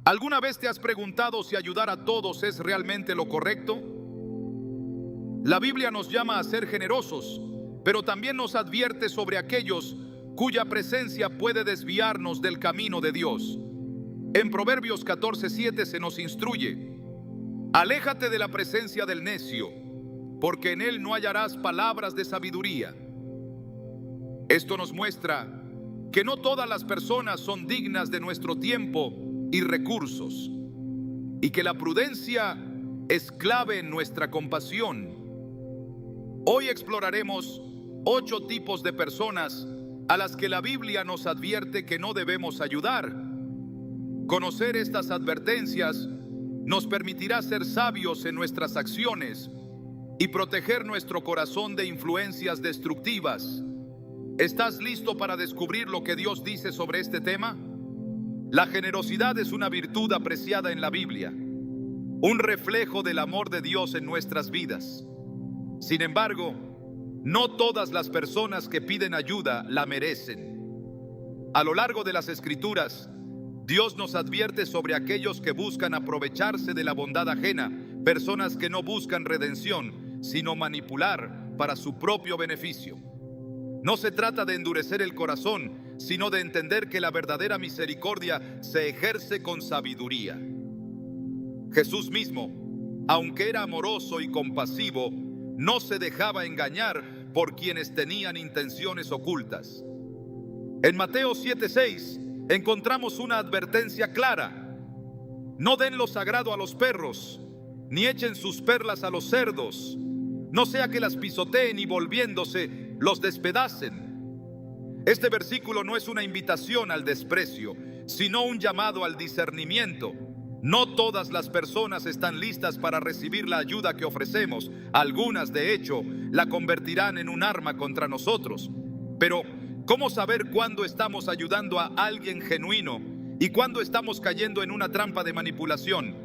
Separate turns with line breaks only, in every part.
¿Alguna vez te has preguntado si ayudar a todos es realmente lo correcto? La Biblia nos llama a ser generosos, pero también nos advierte sobre aquellos cuya presencia puede desviarnos del camino de Dios. En Proverbios 14:7 se nos instruye: aléjate de la presencia del necio, porque en él no hallarás palabras de sabiduría. Esto nos muestra que no todas las personas son dignas de nuestro tiempo y recursos, y que la prudencia es clave en nuestra compasión. Hoy exploraremos 8 tipos de personas a las que la Biblia nos advierte que no debemos ayudar. Conocer estas advertencias nos permitirá ser sabios en nuestras acciones y proteger nuestro corazón de influencias destructivas. ¿Estás listo para descubrir lo que Dios dice sobre este tema? La generosidad es una virtud apreciada en la Biblia, un reflejo del amor de Dios en nuestras vidas. Sin embargo, no todas las personas que piden ayuda la merecen. A lo largo de las Escrituras, Dios nos advierte sobre aquellos que buscan aprovecharse de la bondad ajena, personas que no buscan redención, sino manipular para su propio beneficio. No se trata de endurecer el corazón, sino de entender que la verdadera misericordia se ejerce con sabiduría. Jesús mismo, aunque era amoroso y compasivo, no se dejaba engañar por quienes tenían intenciones ocultas. En Mateo 7:6 encontramos una advertencia clara: no den lo sagrado a los perros, ni echen sus perlas a los cerdos, no sea que las pisoteen y volviéndose los despedacen. Este versículo no es una invitación al desprecio, sino un llamado al discernimiento. No todas las personas están listas para recibir la ayuda que ofrecemos. Algunas, de hecho, la convertirán en un arma contra nosotros. Pero, ¿cómo saber cuándo estamos ayudando a alguien genuino y cuándo estamos cayendo en una trampa de manipulación?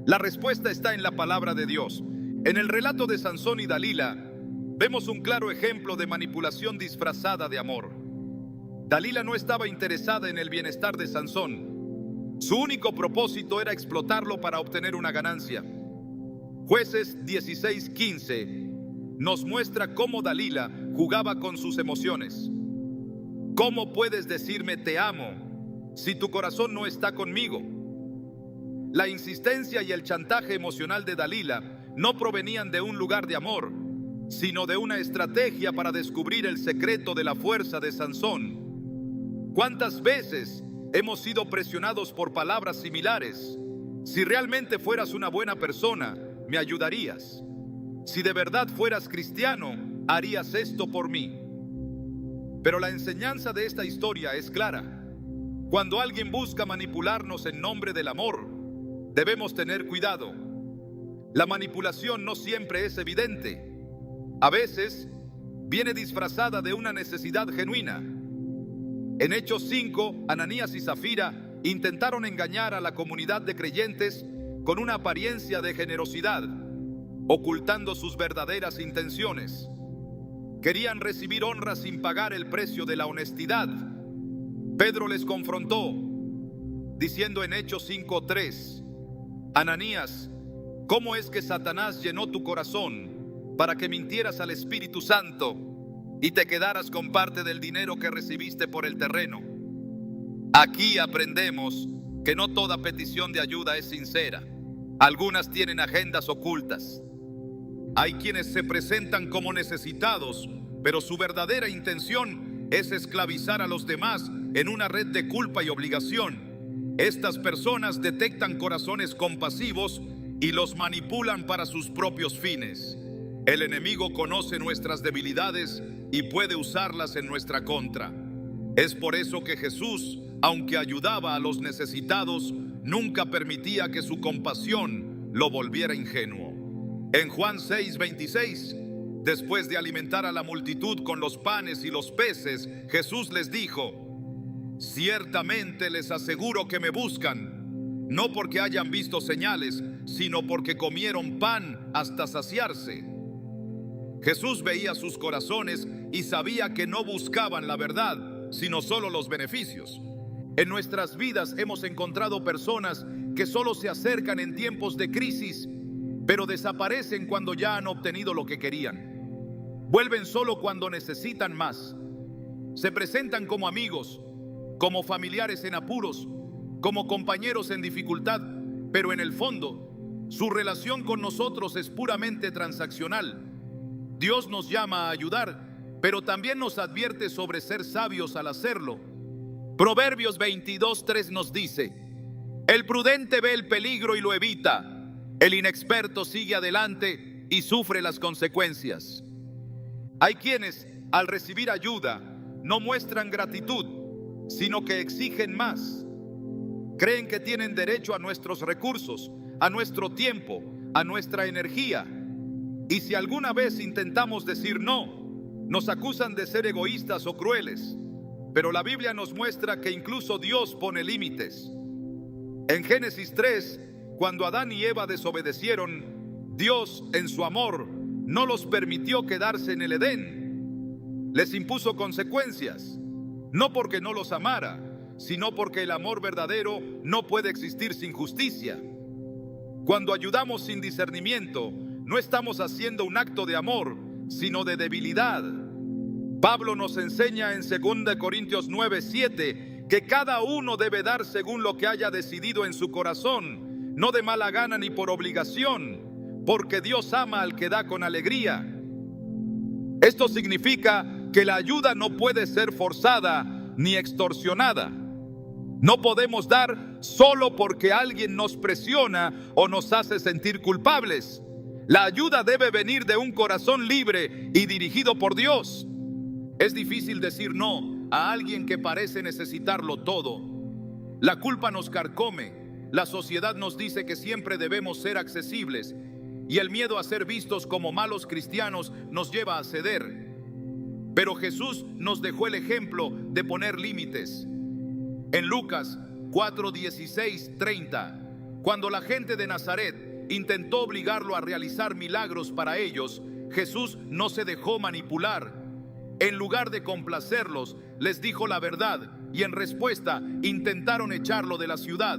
La respuesta está en la palabra de Dios. En el relato de Sansón y Dalila, vemos un claro ejemplo de manipulación disfrazada de amor. Dalila no estaba interesada en el bienestar de Sansón. Su único propósito era explotarlo para obtener una ganancia. Jueces 16:15 nos muestra cómo Dalila jugaba con sus emociones. ¿Cómo puedes decirme te amo si tu corazón no está conmigo? La insistencia y el chantaje emocional de Dalila no provenían de un lugar de amor, sino de una estrategia para descubrir el secreto de la fuerza de Sansón. ¿Cuántas veces hemos sido presionados por palabras similares? Si realmente fueras una buena persona, me ayudarías. Si de verdad fueras cristiano, harías esto por mí. Pero la enseñanza de esta historia es clara. Cuando alguien busca manipularnos en nombre del amor, debemos tener cuidado. La manipulación no siempre es evidente. A veces viene disfrazada de una necesidad genuina. En Hechos 5, Ananías y Zafira intentaron engañar a la comunidad de creyentes con una apariencia de generosidad, ocultando sus verdaderas intenciones. Querían recibir honra sin pagar el precio de la honestidad. Pedro les confrontó, diciendo en Hechos 5:3: Ananías, ¿cómo es que Satanás llenó tu corazón para que mintieras al Espíritu Santo y te quedaras con parte del dinero que recibiste por el terreno? Aquí aprendemos que no toda petición de ayuda es sincera. Algunas tienen agendas ocultas. Hay quienes se presentan como necesitados, pero su verdadera intención es esclavizar a los demás en una red de culpa y obligación. Estas personas detectan corazones compasivos y los manipulan para sus propios fines. El enemigo conoce nuestras debilidades y puede usarlas en nuestra contra. Es por eso que Jesús, aunque ayudaba a los necesitados, nunca permitía que su compasión lo volviera ingenuo. En Juan 6:26, después de alimentar a la multitud con los panes y los peces, Jesús les dijo: ciertamente les aseguro que me buscan, no porque hayan visto señales, sino porque comieron pan hasta saciarse. Jesús veía sus corazones y sabía que no buscaban la verdad, sino solo los beneficios. En nuestras vidas hemos encontrado personas que solo se acercan en tiempos de crisis, pero desaparecen cuando ya han obtenido lo que querían. Vuelven solo cuando necesitan más. Se presentan como amigos, como familiares en apuros, como compañeros en dificultad, pero en el fondo, su relación con nosotros es puramente transaccional. Dios nos llama a ayudar, pero también nos advierte sobre ser sabios al hacerlo. Proverbios 22:3 nos dice: el prudente ve el peligro y lo evita. El inexperto sigue adelante y sufre las consecuencias. Hay quienes, al recibir ayuda, no muestran gratitud, sino que exigen más. Creen que tienen derecho a nuestros recursos, a nuestro tiempo, a nuestra energía. Y si alguna vez intentamos decir no, nos acusan de ser egoístas o crueles. Pero la Biblia nos muestra que incluso Dios pone límites. En Génesis 3, cuando Adán y Eva desobedecieron, Dios, en su amor, no los permitió quedarse en el Edén. Les impuso consecuencias, no porque no los amara, sino porque el amor verdadero no puede existir sin justicia. Cuando ayudamos sin discernimiento, no estamos haciendo un acto de amor, sino de debilidad. Pablo nos enseña en 2 Corintios 9:7 que cada uno debe dar según lo que haya decidido en su corazón, no de mala gana ni por obligación, porque Dios ama al que da con alegría. Esto significa que la ayuda no puede ser forzada ni extorsionada. No podemos dar solo porque alguien nos presiona o nos hace sentir culpables. La ayuda debe venir de un corazón libre y dirigido por Dios. Es difícil decir no a alguien que parece necesitarlo todo. La culpa nos carcome. La sociedad nos dice que siempre debemos ser accesibles y el miedo a ser vistos como malos cristianos nos lleva a ceder. Pero Jesús nos dejó el ejemplo de poner límites. En Lucas 4:16-30, cuando la gente de Nazaret intentó obligarlo a realizar milagros para ellos, Jesús no se dejó manipular. En lugar de complacerlos, les dijo la verdad y en respuesta intentaron echarlo de la ciudad.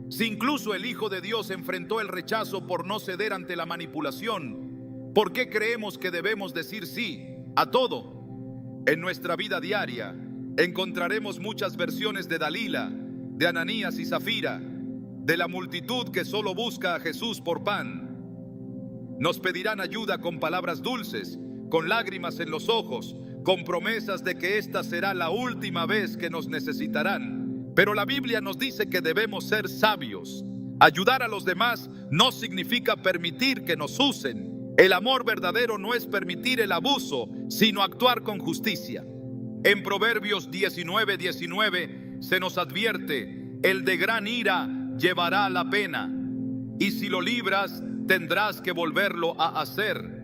Si incluso el Hijo de Dios enfrentó el rechazo por no ceder ante la manipulación, ¿por qué creemos que debemos decir sí a todo? En nuestra vida diaria encontraremos muchas versiones de Dalila, de Ananías y Zafira, de la multitud que solo busca a Jesús por pan. Nos pedirán ayuda con palabras dulces, con lágrimas en los ojos, con promesas de que esta será la última vez que nos necesitarán. Pero la Biblia nos dice que debemos ser sabios. Ayudar a los demás no significa permitir que nos usen. El amor verdadero no es permitir el abuso, sino actuar con justicia. En Proverbios 19:19 se nos advierte: el de gran ira llevará la pena, y si lo libras, tendrás que volverlo a hacer.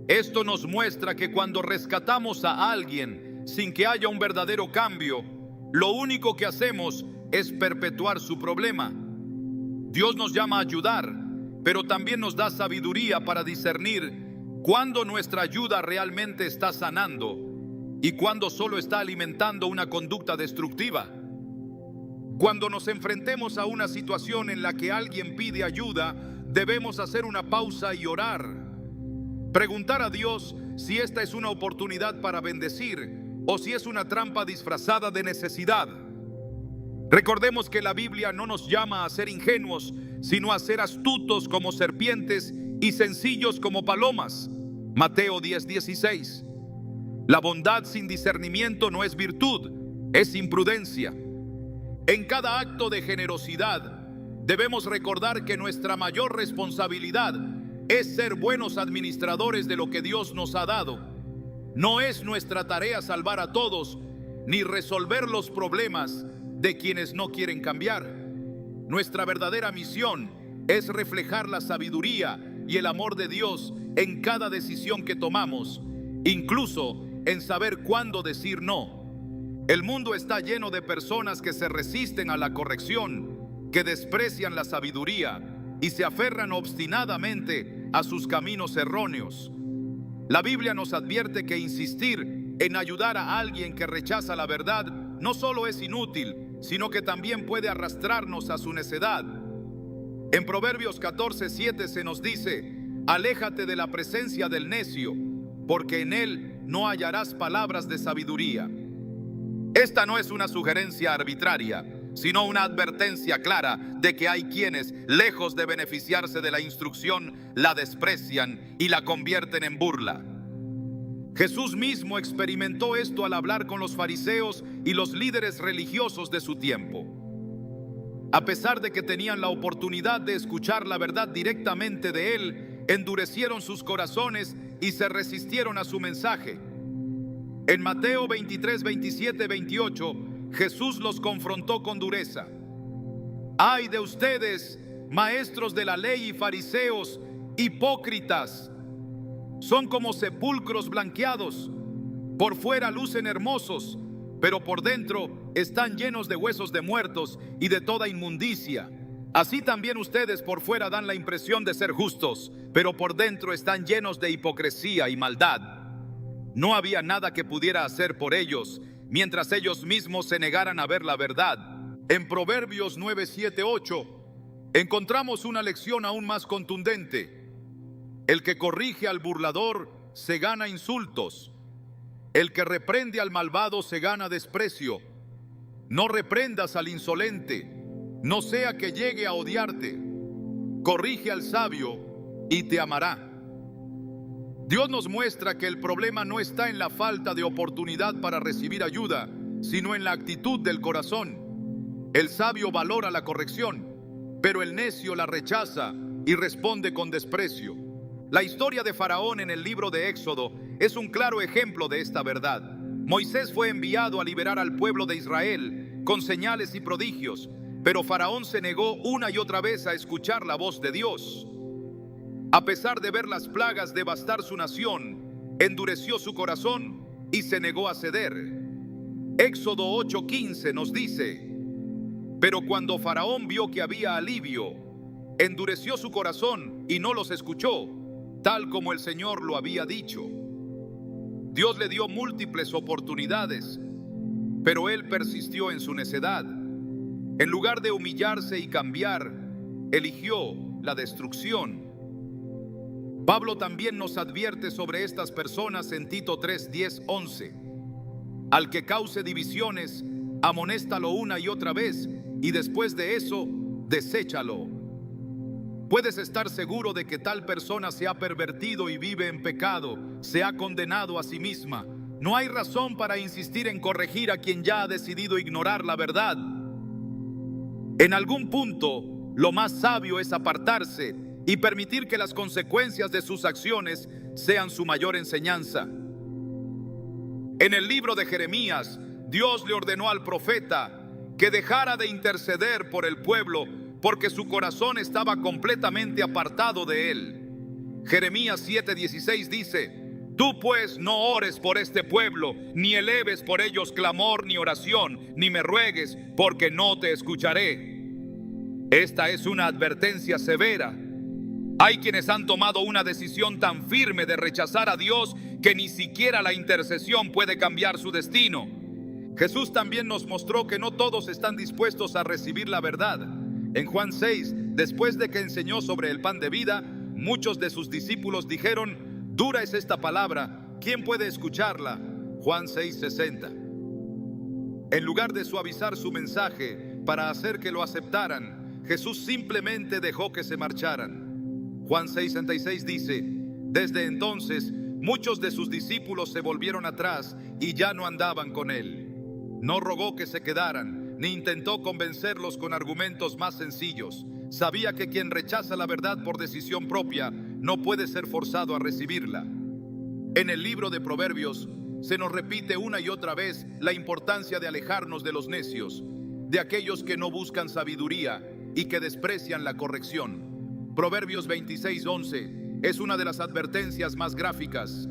Esto nos muestra que cuando rescatamos a alguien sin que haya un verdadero cambio, lo único que hacemos es perpetuar su problema. Dios nos llama a ayudar, pero también nos da sabiduría para discernir cuándo nuestra ayuda realmente está sanando y cuándo solo está alimentando una conducta destructiva. Cuando nos enfrentemos a una situación en la que alguien pide ayuda, debemos hacer una pausa y orar. Preguntar a Dios si esta es una oportunidad para bendecir o si es una trampa disfrazada de necesidad. Recordemos que la Biblia no nos llama a ser ingenuos, sino a ser astutos como serpientes y sencillos como palomas. Mateo 10:16. La bondad sin discernimiento no es virtud, es imprudencia. En cada acto de generosidad debemos recordar que nuestra mayor responsabilidad es ser buenos administradores de lo que Dios nos ha dado. No es nuestra tarea salvar a todos, ni resolver los problemas de quienes no quieren cambiar. Nuestra verdadera misión es reflejar la sabiduría y el amor de Dios en cada decisión que tomamos, incluso en saber cuándo decir no. El mundo está lleno de personas que se resisten a la corrección, que desprecian la sabiduría y se aferran obstinadamente a sus caminos erróneos. La Biblia nos advierte que insistir en ayudar a alguien que rechaza la verdad no solo es inútil, sino que también puede arrastrarnos a su necedad. En Proverbios 14:7 se nos dice: aléjate de la presencia del necio, porque en él no hallarás palabras de sabiduría. Esta no es una sugerencia arbitraria, sino una advertencia clara de que hay quienes, lejos de beneficiarse de la instrucción, la desprecian y la convierten en burla. Jesús mismo experimentó esto al hablar con los fariseos y los líderes religiosos de su tiempo. A pesar de que tenían la oportunidad de escuchar la verdad directamente de él, endurecieron sus corazones y se resistieron a su mensaje. En Mateo 23, 27, 28, Jesús los confrontó con dureza. ¡Ay de ustedes, maestros de la ley y fariseos, hipócritas! Son como sepulcros blanqueados. Por fuera lucen hermosos, pero por dentro están llenos de huesos de muertos y de toda inmundicia. Así también ustedes por fuera dan la impresión de ser justos, pero por dentro están llenos de hipocresía y maldad. No había nada que pudiera hacer por ellos, mientras ellos mismos se negaran a ver la verdad. En Proverbios 9, 7, 8, encontramos una lección aún más contundente. El que corrige al burlador se gana insultos. El que reprende al malvado se gana desprecio. No reprendas al insolente, no sea que llegue a odiarte. Corrige al sabio y te amará. Dios nos muestra que el problema no está en la falta de oportunidad para recibir ayuda, sino en la actitud del corazón. El sabio valora la corrección, pero el necio la rechaza y responde con desprecio. La historia de Faraón en el libro de Éxodo es un claro ejemplo de esta verdad. Moisés fue enviado a liberar al pueblo de Israel con señales y prodigios, pero Faraón se negó una y otra vez a escuchar la voz de Dios. A pesar de ver las plagas devastar su nación, endureció su corazón y se negó a ceder. Éxodo 8:15 nos dice: pero cuando Faraón vio que había alivio, endureció su corazón y no los escuchó, tal como el Señor lo había dicho. Dios le dio múltiples oportunidades, pero él persistió en su necedad. En lugar de humillarse y cambiar, eligió la destrucción. Pablo también nos advierte sobre estas personas en Tito 3, 10, 11. Al que cause divisiones, amonéstalo una y otra vez, y después de eso, deséchalo. Puedes estar seguro de que tal persona se ha pervertido y vive en pecado, se ha condenado a sí misma. No hay razón para insistir en corregir a quien ya ha decidido ignorar la verdad. En algún punto, lo más sabio es apartarse y permitir que las consecuencias de sus acciones sean su mayor enseñanza. En el libro de Jeremías, Dios le ordenó al profeta que dejara de interceder por el pueblo porque su corazón estaba completamente apartado de él. Jeremías 7:16 dice: tú pues no ores por este pueblo, ni eleves por ellos clamor ni oración, ni me ruegues, porque no te escucharé. Esta es una advertencia severa. Hay quienes han tomado una decisión tan firme de rechazar a Dios que ni siquiera la intercesión puede cambiar su destino. Jesús también nos mostró que no todos están dispuestos a recibir la verdad. En Juan 6, después de que enseñó sobre el pan de vida, muchos de sus discípulos dijeron: dura es esta palabra, ¿quién puede escucharla? Juan 6:60. En lugar de suavizar su mensaje para hacer que lo aceptaran, Jesús simplemente dejó que se marcharan. Juan 6:66 dice: desde entonces muchos de sus discípulos se volvieron atrás y ya no andaban con él. No rogó que se quedaran, ni intentó convencerlos con argumentos más sencillos. Sabía que quien rechaza la verdad por decisión propia no puede ser forzado a recibirla. En el libro de Proverbios se nos repite una y otra vez la importancia de alejarnos de los necios, de aquellos que no buscan sabiduría y que desprecian la corrección. Proverbios 26:11 es una de las advertencias más gráficas.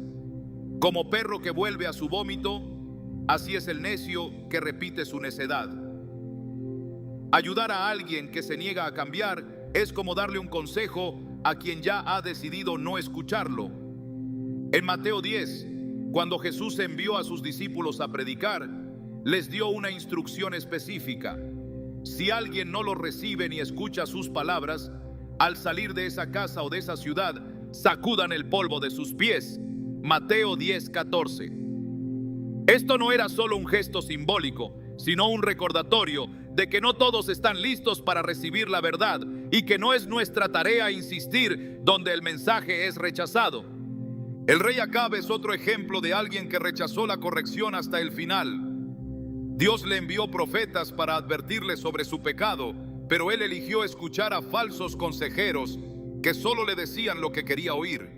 Como perro que vuelve a su vómito, así es el necio que repite su necedad. Ayudar a alguien que se niega a cambiar es como darle un consejo a quien ya ha decidido no escucharlo. En Mateo 10, cuando Jesús envió a sus discípulos a predicar, les dio una instrucción específica. Si alguien no lo recibe ni escucha sus palabras, al salir de esa casa o de esa ciudad, sacudan el polvo de sus pies. Mateo 10:14. Esto no era solo un gesto simbólico, sino un recordatorio de que no todos están listos para recibir la verdad y que no es nuestra tarea insistir donde el mensaje es rechazado. El rey Acab es otro ejemplo de alguien que rechazó la corrección hasta el final. Dios le envió profetas para advertirle sobre su pecado, pero él eligió escuchar a falsos consejeros que solo le decían lo que quería oír.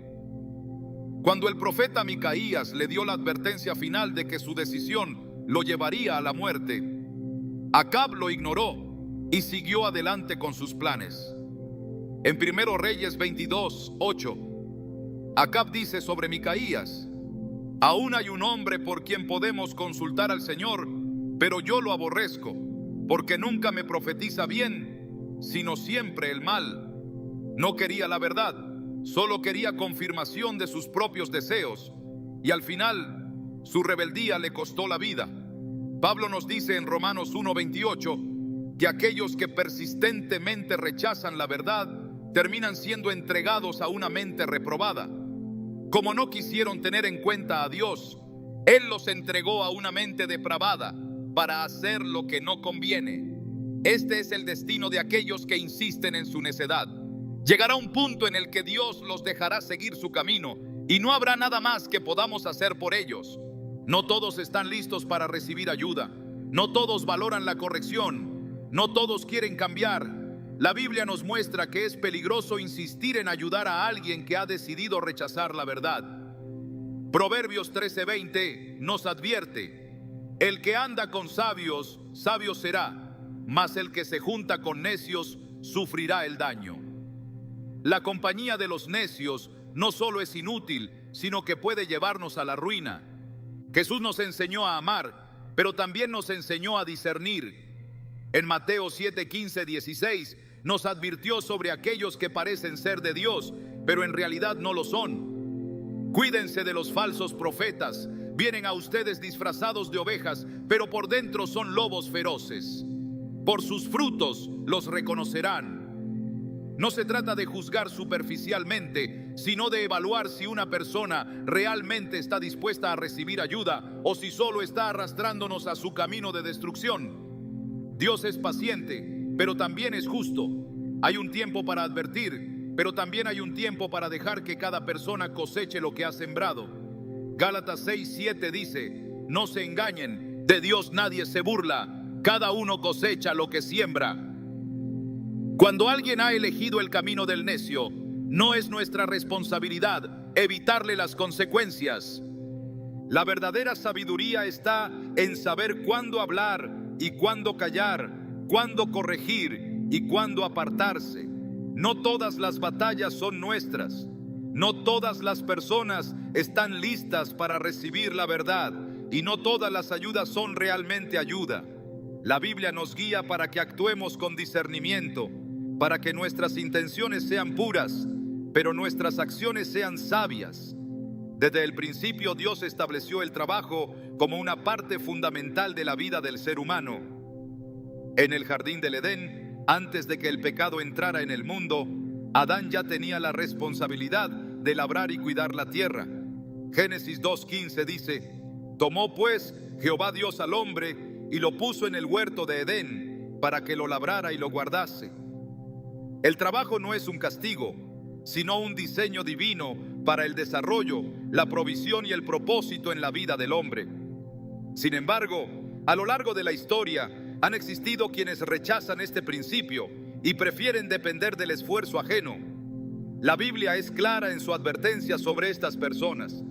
Cuando el profeta Micaías le dio la advertencia final de que su decisión lo llevaría a la muerte, Acab lo ignoró y siguió adelante con sus planes. En 1 Reyes 22:8, Acab dice sobre Micaías: aún hay un hombre por quien podemos consultar al Señor, pero yo lo aborrezco, porque nunca me profetiza bien, sino siempre el mal. No quería la verdad, solo quería confirmación de sus propios deseos, y al final su rebeldía le costó la vida. Pablo nos dice en Romanos 1:28 que aquellos que persistentemente rechazan la verdad terminan siendo entregados a una mente reprobada. Como no quisieron tener en cuenta a Dios, Él los entregó a una mente depravada para hacer lo que no conviene. Este es el destino de aquellos que insisten en su necedad. Llegará un punto en el que Dios los dejará seguir su camino y no habrá nada más que podamos hacer por ellos. No todos están listos para recibir ayuda. No todos valoran la corrección. No todos quieren cambiar. La Biblia nos muestra que es peligroso insistir en ayudar a alguien que ha decidido rechazar la verdad. Proverbios 13:20 nos advierte: el que anda con sabios, sabio será, mas el que se junta con necios sufrirá el daño. La compañía de los necios no solo es inútil, sino que puede llevarnos a la ruina. Jesús nos enseñó a amar, pero también nos enseñó a discernir. En Mateo 7:15-16 nos advirtió sobre aquellos que parecen ser de Dios, pero en realidad no lo son. Cuídense de los falsos profetas. Vienen a ustedes disfrazados de ovejas, pero por dentro son lobos feroces. Por sus frutos los reconocerán. No se trata de juzgar superficialmente, sino de evaluar si una persona realmente está dispuesta a recibir ayuda o si solo está arrastrándonos a su camino de destrucción. Dios es paciente, pero también es justo. Hay un tiempo para advertir, pero también hay un tiempo para dejar que cada persona coseche lo que ha sembrado. Gálatas 6:7 dice: no se engañen, de Dios nadie se burla, cada uno cosecha lo que siembra. Cuando alguien ha elegido el camino del necio, no es nuestra responsabilidad evitarle las consecuencias. La verdadera sabiduría está en saber cuándo hablar y cuándo callar, cuándo corregir y cuándo apartarse. No todas las batallas son nuestras. No todas las personas están listas para recibir la verdad y no todas las ayudas son realmente ayuda. La Biblia nos guía para que actuemos con discernimiento, para que nuestras intenciones sean puras, pero nuestras acciones sean sabias. Desde el principio Dios estableció el trabajo como una parte fundamental de la vida del ser humano. En el jardín del Edén, antes de que el pecado entrara en el mundo, Adán ya tenía la responsabilidad de labrar y cuidar la tierra. Génesis 2:15 dice: tomó pues Jehová Dios al hombre y lo puso en el huerto de Edén para que lo labrara y lo guardase. El trabajo no es un castigo, sino un diseño divino para el desarrollo, la provisión y el propósito en la vida del hombre. Sin embargo, a lo largo de la historia han existido quienes rechazan este principio y prefieren depender del esfuerzo ajeno. La Biblia es clara en su advertencia sobre estas personas.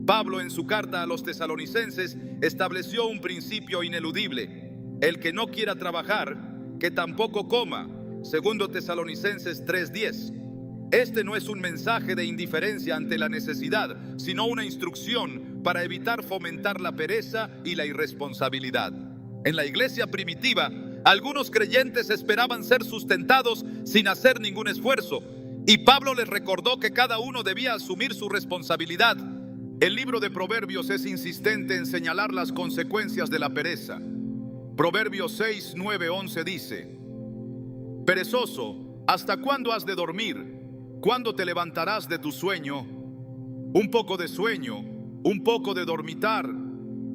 Pablo, en su carta a los tesalonicenses, estableció un principio ineludible: el que no quiera trabajar, que tampoco coma. Segundo Tesalonicenses 3:10. Este no es un mensaje de indiferencia ante la necesidad, sino una instrucción para evitar fomentar la pereza y la irresponsabilidad. En la iglesia primitiva, algunos creyentes esperaban ser sustentados sin hacer ningún esfuerzo, y Pablo les recordó que cada uno debía asumir su responsabilidad. El libro de Proverbios es insistente en señalar las consecuencias de la pereza. Proverbios 6, 9, 11 dice: perezoso, ¿hasta cuándo has de dormir? ¿Cuándo te levantarás de tu sueño? Un poco de sueño, un poco de dormitar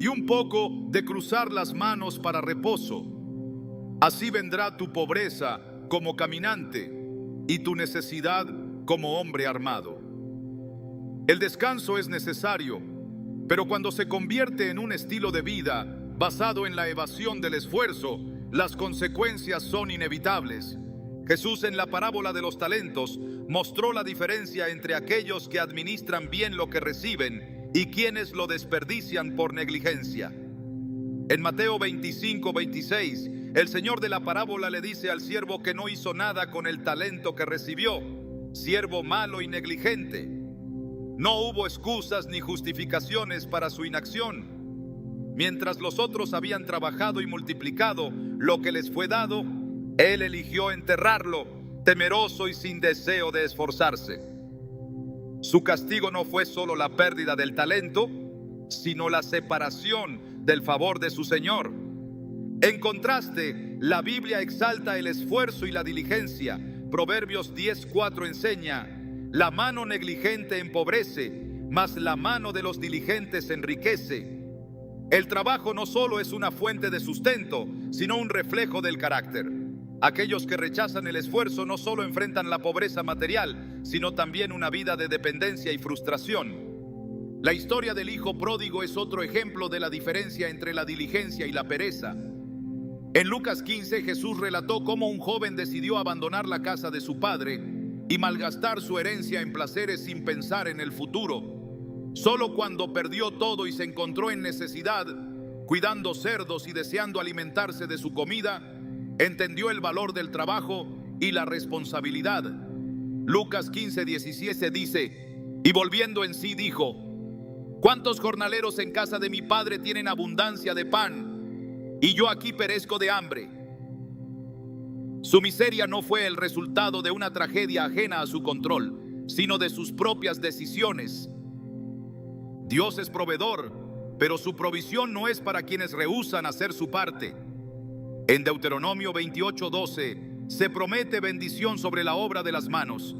y un poco de cruzar las manos para reposo. Así vendrá tu pobreza como caminante y tu necesidad como hombre armado. El descanso es necesario, pero cuando se convierte en un estilo de vida basado en la evasión del esfuerzo, las consecuencias son inevitables. Jesús, en la parábola de los talentos, mostró la diferencia entre aquellos que administran bien lo que reciben y quienes lo desperdician por negligencia. En Mateo 25, 26, el Señor de la parábola le dice al siervo que no hizo nada con el talento que recibió: siervo malo y negligente. No hubo excusas ni justificaciones para su inacción. Mientras los otros habían trabajado y multiplicado lo que les fue dado, él eligió enterrarlo, temeroso y sin deseo de esforzarse. Su castigo no fue solo la pérdida del talento, sino la separación del favor de su Señor. En contraste, la Biblia exalta el esfuerzo y la diligencia. Proverbios 10:4 enseña: la mano negligente empobrece, mas la mano de los diligentes enriquece. El trabajo no solo es una fuente de sustento, sino un reflejo del carácter. Aquellos que rechazan el esfuerzo no solo enfrentan la pobreza material, sino también una vida de dependencia y frustración. La historia del hijo pródigo es otro ejemplo de la diferencia entre la diligencia y la pereza. En Lucas 15, Jesús relató cómo un joven decidió abandonar la casa de su padre y malgastar su herencia en placeres sin pensar en el futuro. Solo cuando perdió todo y se encontró en necesidad, cuidando cerdos y deseando alimentarse de su comida, entendió el valor del trabajo y la responsabilidad. Lucas 15:17 dice: y volviendo en sí dijo: ¿cuántos jornaleros en casa de mi padre tienen abundancia de pan, y yo aquí perezco de hambre? Su miseria no fue el resultado de una tragedia ajena a su control, sino de sus propias decisiones. Dios es proveedor, pero su provisión no es para quienes rehúsan hacer su parte. En Deuteronomio 28:12 se promete bendición sobre la obra de las manos.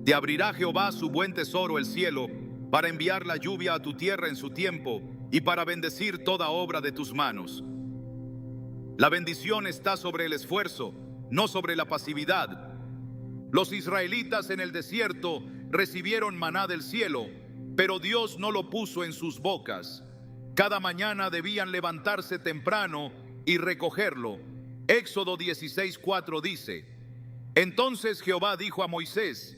Te abrirá Jehová su buen tesoro, el cielo, para enviar la lluvia a tu tierra en su tiempo y para bendecir toda obra de tus manos. La bendición está sobre el esfuerzo, no sobre la pasividad. Los israelitas en el desierto recibieron maná del cielo, pero Dios no lo puso en sus bocas. Cada mañana debían levantarse temprano y recogerlo. Éxodo 16:4 dice: entonces Jehová dijo a Moisés: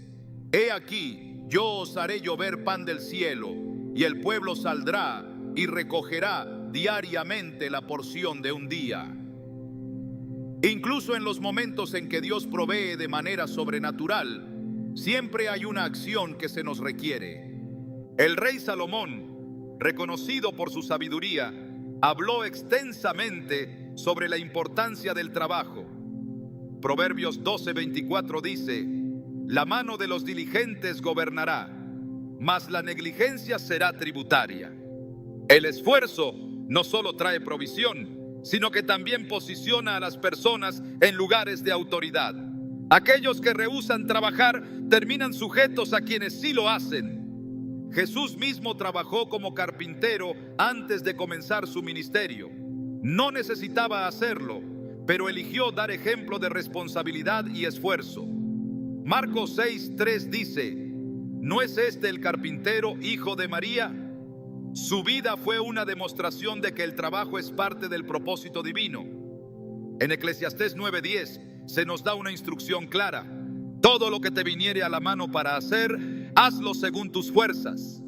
he aquí, yo os haré llover pan del cielo, y el pueblo saldrá y recogerá diariamente la porción de un día. Incluso en los momentos en que Dios provee de manera sobrenatural, siempre hay una acción que se nos requiere. El rey Salomón, reconocido por su sabiduría, habló extensamente sobre la importancia del trabajo. Proverbios 12:24 dice: la mano de los diligentes gobernará, mas la negligencia será tributaria. El esfuerzo no solo trae provisión, sino que también posiciona a las personas en lugares de autoridad. Aquellos que rehúsan trabajar terminan sujetos a quienes sí lo hacen. Jesús mismo trabajó como carpintero antes de comenzar su ministerio. No necesitaba hacerlo, pero eligió dar ejemplo de responsabilidad y esfuerzo. Marcos 6:3 dice: ¿no es este el carpintero, hijo de María? Su vida fue una demostración de que el trabajo es parte del propósito divino. En Eclesiastés 9:10 se nos da una instrucción clara: todo lo que te viniere a la mano para hacer, hazlo según tus fuerzas.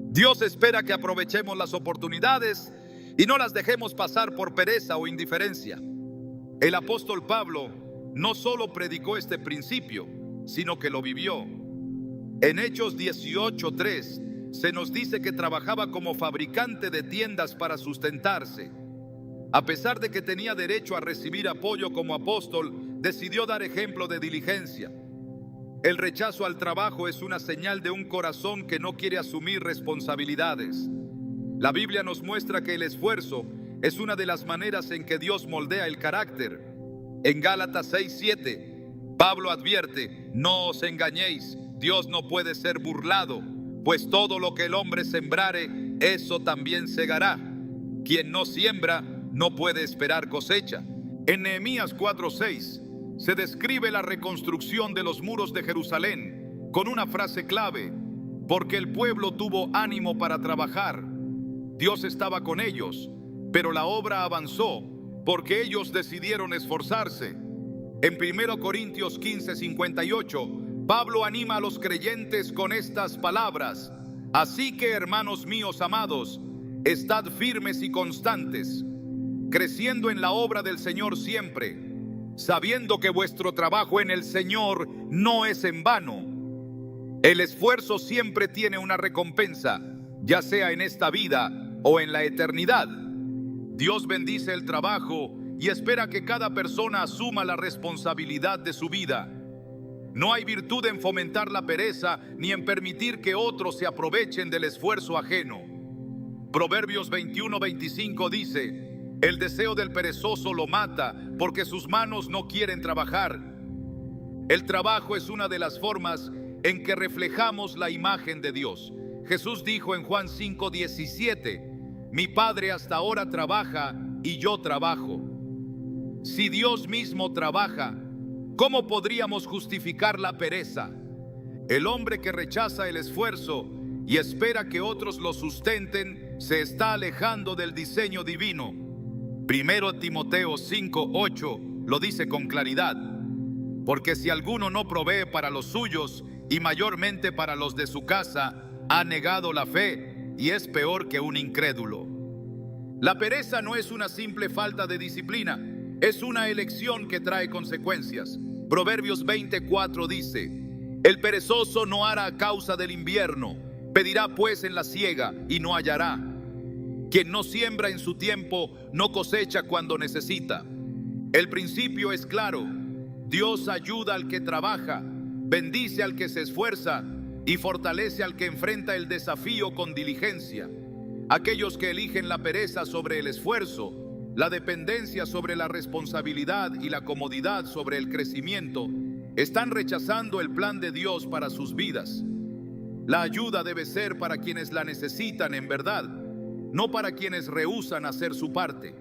Dios espera que aprovechemos las oportunidades y no las dejemos pasar por pereza o indiferencia. El apóstol Pablo no solo predicó este principio, sino que lo vivió. En Hechos 18:3 se nos dice que trabajaba como fabricante de tiendas para sustentarse. A pesar de que tenía derecho a recibir apoyo como apóstol, decidió dar ejemplo de diligencia. El rechazo al trabajo es una señal de un corazón que no quiere asumir responsabilidades. La Biblia nos muestra que el esfuerzo es una de las maneras en que Dios moldea el carácter. En Gálatas 6:7, Pablo advierte: no os engañéis, Dios no puede ser burlado, pues todo lo que el hombre sembrare, eso también segará. Quien no siembra, no puede esperar cosecha. En Nehemías 4:6 se describe la reconstrucción de los muros de Jerusalén con una frase clave: porque el pueblo tuvo ánimo para trabajar. Dios estaba con ellos, pero la obra avanzó porque ellos decidieron esforzarse. En 1 Corintios 15:58, Pablo anima a los creyentes con estas palabras: así que, hermanos míos amados, estad firmes y constantes, creciendo en la obra del Señor siempre, sabiendo que vuestro trabajo en el Señor no es en vano. El esfuerzo siempre tiene una recompensa, ya sea en esta vida o en la eternidad. Dios bendice el trabajo y espera que cada persona asuma la responsabilidad de su vida. No hay virtud en fomentar la pereza ni en permitir que otros se aprovechen del esfuerzo ajeno. Proverbios 21:25 dice: el deseo del perezoso lo mata, porque sus manos no quieren trabajar. El trabajo es una de las formas en que reflejamos la imagen de Dios. Jesús dijo en Juan 5:17: mi Padre hasta ahora trabaja y yo trabajo. Si Dios mismo trabaja, ¿cómo podríamos justificar la pereza? El hombre que rechaza el esfuerzo y espera que otros lo sustenten se está alejando del diseño divino. 1 Timoteo 5:8 lo dice con claridad: porque si alguno no provee para los suyos y mayormente para los de su casa, ha negado la fe y es peor que un incrédulo. La pereza no es una simple falta de disciplina, es una elección que trae consecuencias. Proverbios 20:4 dice: el perezoso no hará a causa del invierno, pedirá pues en la siega y no hallará. Quien no siembra en su tiempo, no cosecha cuando necesita. El principio es claro: Dios ayuda al que trabaja, bendice al que se esfuerza y fortalece al que enfrenta el desafío con diligencia. Aquellos que eligen la pereza sobre el esfuerzo, la dependencia sobre la responsabilidad y la comodidad sobre el crecimiento, están rechazando el plan de Dios para sus vidas. La ayuda debe ser para quienes la necesitan en verdad, no para quienes rehúsan hacer su parte.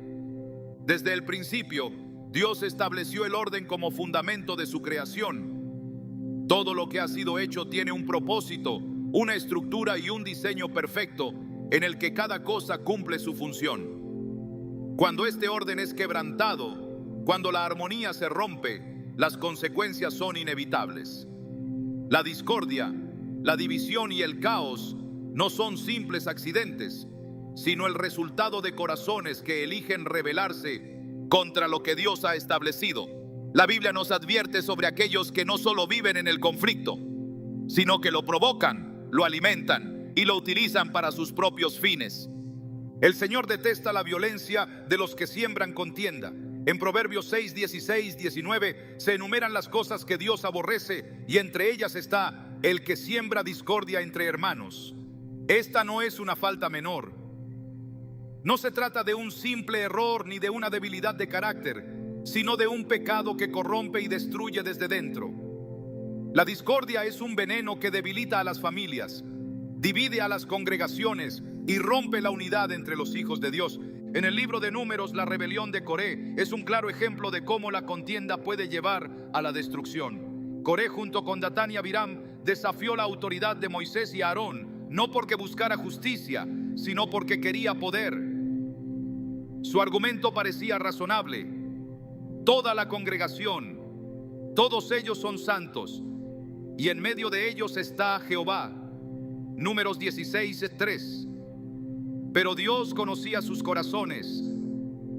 Desde el principio, Dios estableció el orden como fundamento de su creación. Todo lo que ha sido hecho tiene un propósito, una estructura y un diseño perfecto en el que cada cosa cumple su función. Cuando este orden es quebrantado, cuando la armonía se rompe, las consecuencias son inevitables. La discordia, la división y el caos no son simples accidentes, sino el resultado de corazones que eligen rebelarse contra lo que Dios ha establecido. La Biblia nos advierte sobre aquellos que no solo viven en el conflicto, sino que lo provocan, lo alimentan y lo utilizan para sus propios fines. El Señor detesta la violencia de los que siembran contienda. En Proverbios 6, 16, 19 se enumeran las cosas que Dios aborrece, y entre ellas está el que siembra discordia entre hermanos. Esta no es una falta menor. No se trata de un simple error ni de una debilidad de carácter, sino de un pecado que corrompe y destruye desde dentro. La discordia es un veneno que debilita a las familias, divide a las congregaciones y rompe la unidad entre los hijos de Dios. En el libro de Números, la rebelión de Coré es un claro ejemplo de cómo la contienda puede llevar a la destrucción. Coré, junto con Datán y Abiram, desafió la autoridad de Moisés y Aarón, no porque buscara justicia, sino porque quería poder. Su argumento parecía razonable: toda la congregación, todos ellos son santos, y en medio de ellos está Jehová. Números 16:3. Pero Dios conocía sus corazones,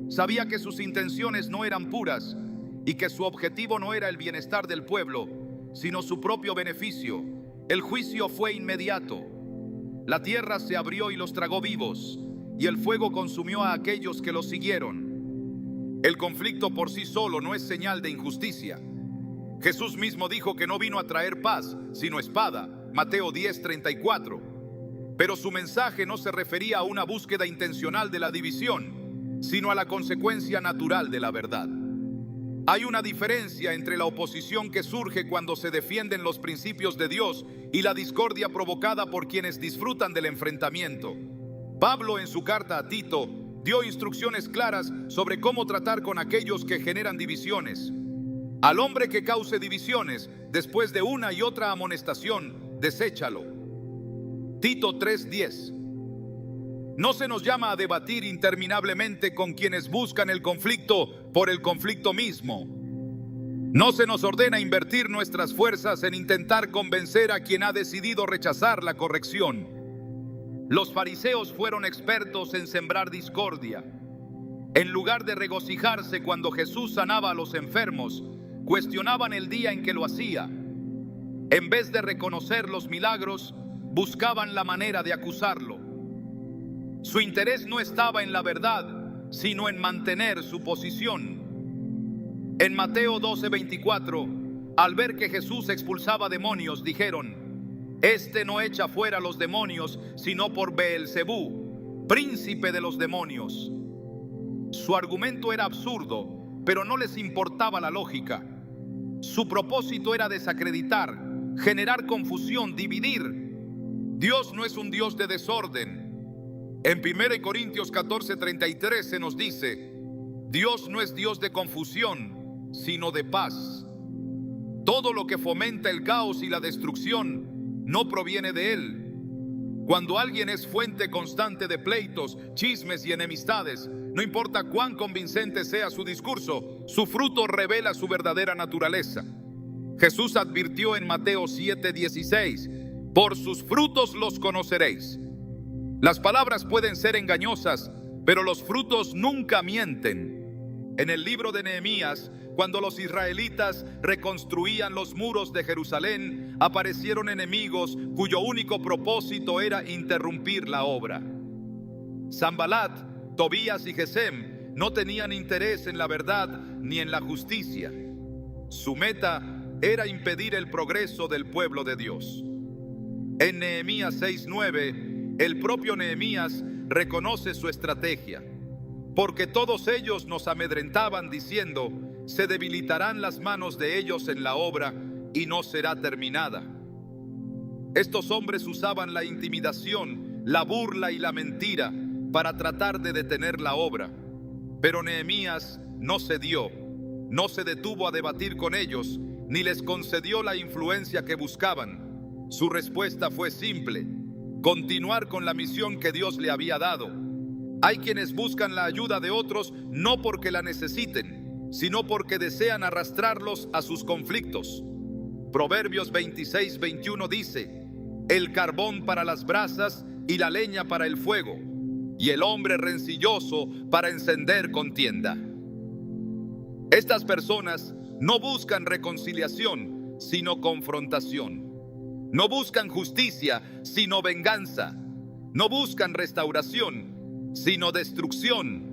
sabía que sus intenciones no eran puras y que su objetivo no era el bienestar del pueblo, sino su propio beneficio. El juicio fue inmediato. La tierra se abrió y los tragó vivos, y el fuego consumió a aquellos que los siguieron. El conflicto por sí solo no es señal de injusticia. Jesús mismo dijo que no vino a traer paz, sino espada, Mateo 10:34. Pero su mensaje no se refería a una búsqueda intencional de la división, sino a la consecuencia natural de la verdad. Hay una diferencia entre la oposición que surge cuando se defienden los principios de Dios y la discordia provocada por quienes disfrutan del enfrentamiento. Pablo, en su carta a Tito, dio instrucciones claras sobre cómo tratar con aquellos que generan divisiones. Al hombre que cause divisiones, después de una y otra amonestación, deséchalo. Tito 3:10. No se nos llama a debatir interminablemente con quienes buscan el conflicto por el conflicto mismo. No se nos ordena invertir nuestras fuerzas en intentar convencer a quien ha decidido rechazar la corrección. Los fariseos fueron expertos en sembrar discordia. En lugar de regocijarse cuando Jesús sanaba a los enfermos, cuestionaban el día en que lo hacía. En vez de reconocer los milagros, buscaban la manera de acusarlo. Su interés no estaba en la verdad, sino en mantener su posición. En Mateo 12:24, al ver que Jesús expulsaba demonios, dijeron: Este no echa fuera los demonios, sino por Beelzebú, príncipe de los demonios. Su argumento era absurdo, pero no les importaba la lógica. Su propósito era desacreditar, generar confusión, dividir. Dios no es un Dios de desorden. En 1 Corintios 14:33 se nos dice: Dios no es Dios de confusión, sino de paz. Todo lo que fomenta el caos y la destrucción no proviene de Él. Cuando alguien es fuente constante de pleitos, chismes y enemistades, no importa cuán convincente sea su discurso, su fruto revela su verdadera naturaleza. Jesús advirtió en Mateo 7:16: Por sus frutos los conoceréis. Las palabras pueden ser engañosas, pero los frutos nunca mienten. En el libro de Nehemías, cuando los israelitas reconstruían los muros de Jerusalén, aparecieron enemigos cuyo único propósito era interrumpir la obra. Sanbalat, Tobías y Gesem no tenían interés en la verdad ni en la justicia. Su meta era impedir el progreso del pueblo de Dios. En Nehemías 6:9, el propio Nehemías reconoce su estrategia. Porque todos ellos nos amedrentaban diciendo: se debilitarán las manos de ellos en la obra y no será terminada. Estos hombres usaban la intimidación, la burla y la mentira para tratar de detener la obra. Pero Nehemías no cedió, no se detuvo a debatir con ellos, ni les concedió la influencia que buscaban. Su respuesta fue simple: continuar con la misión que Dios le había dado. Hay quienes buscan la ayuda de otros no porque la necesiten, sino porque desean arrastrarlos a sus conflictos. Proverbios 26:21 dice: el carbón para las brasas y la leña para el fuego, y el hombre rencilloso para encender contienda. Estas personas no buscan reconciliación, sino confrontación. No buscan justicia, sino venganza. No buscan restauración, sino destrucción.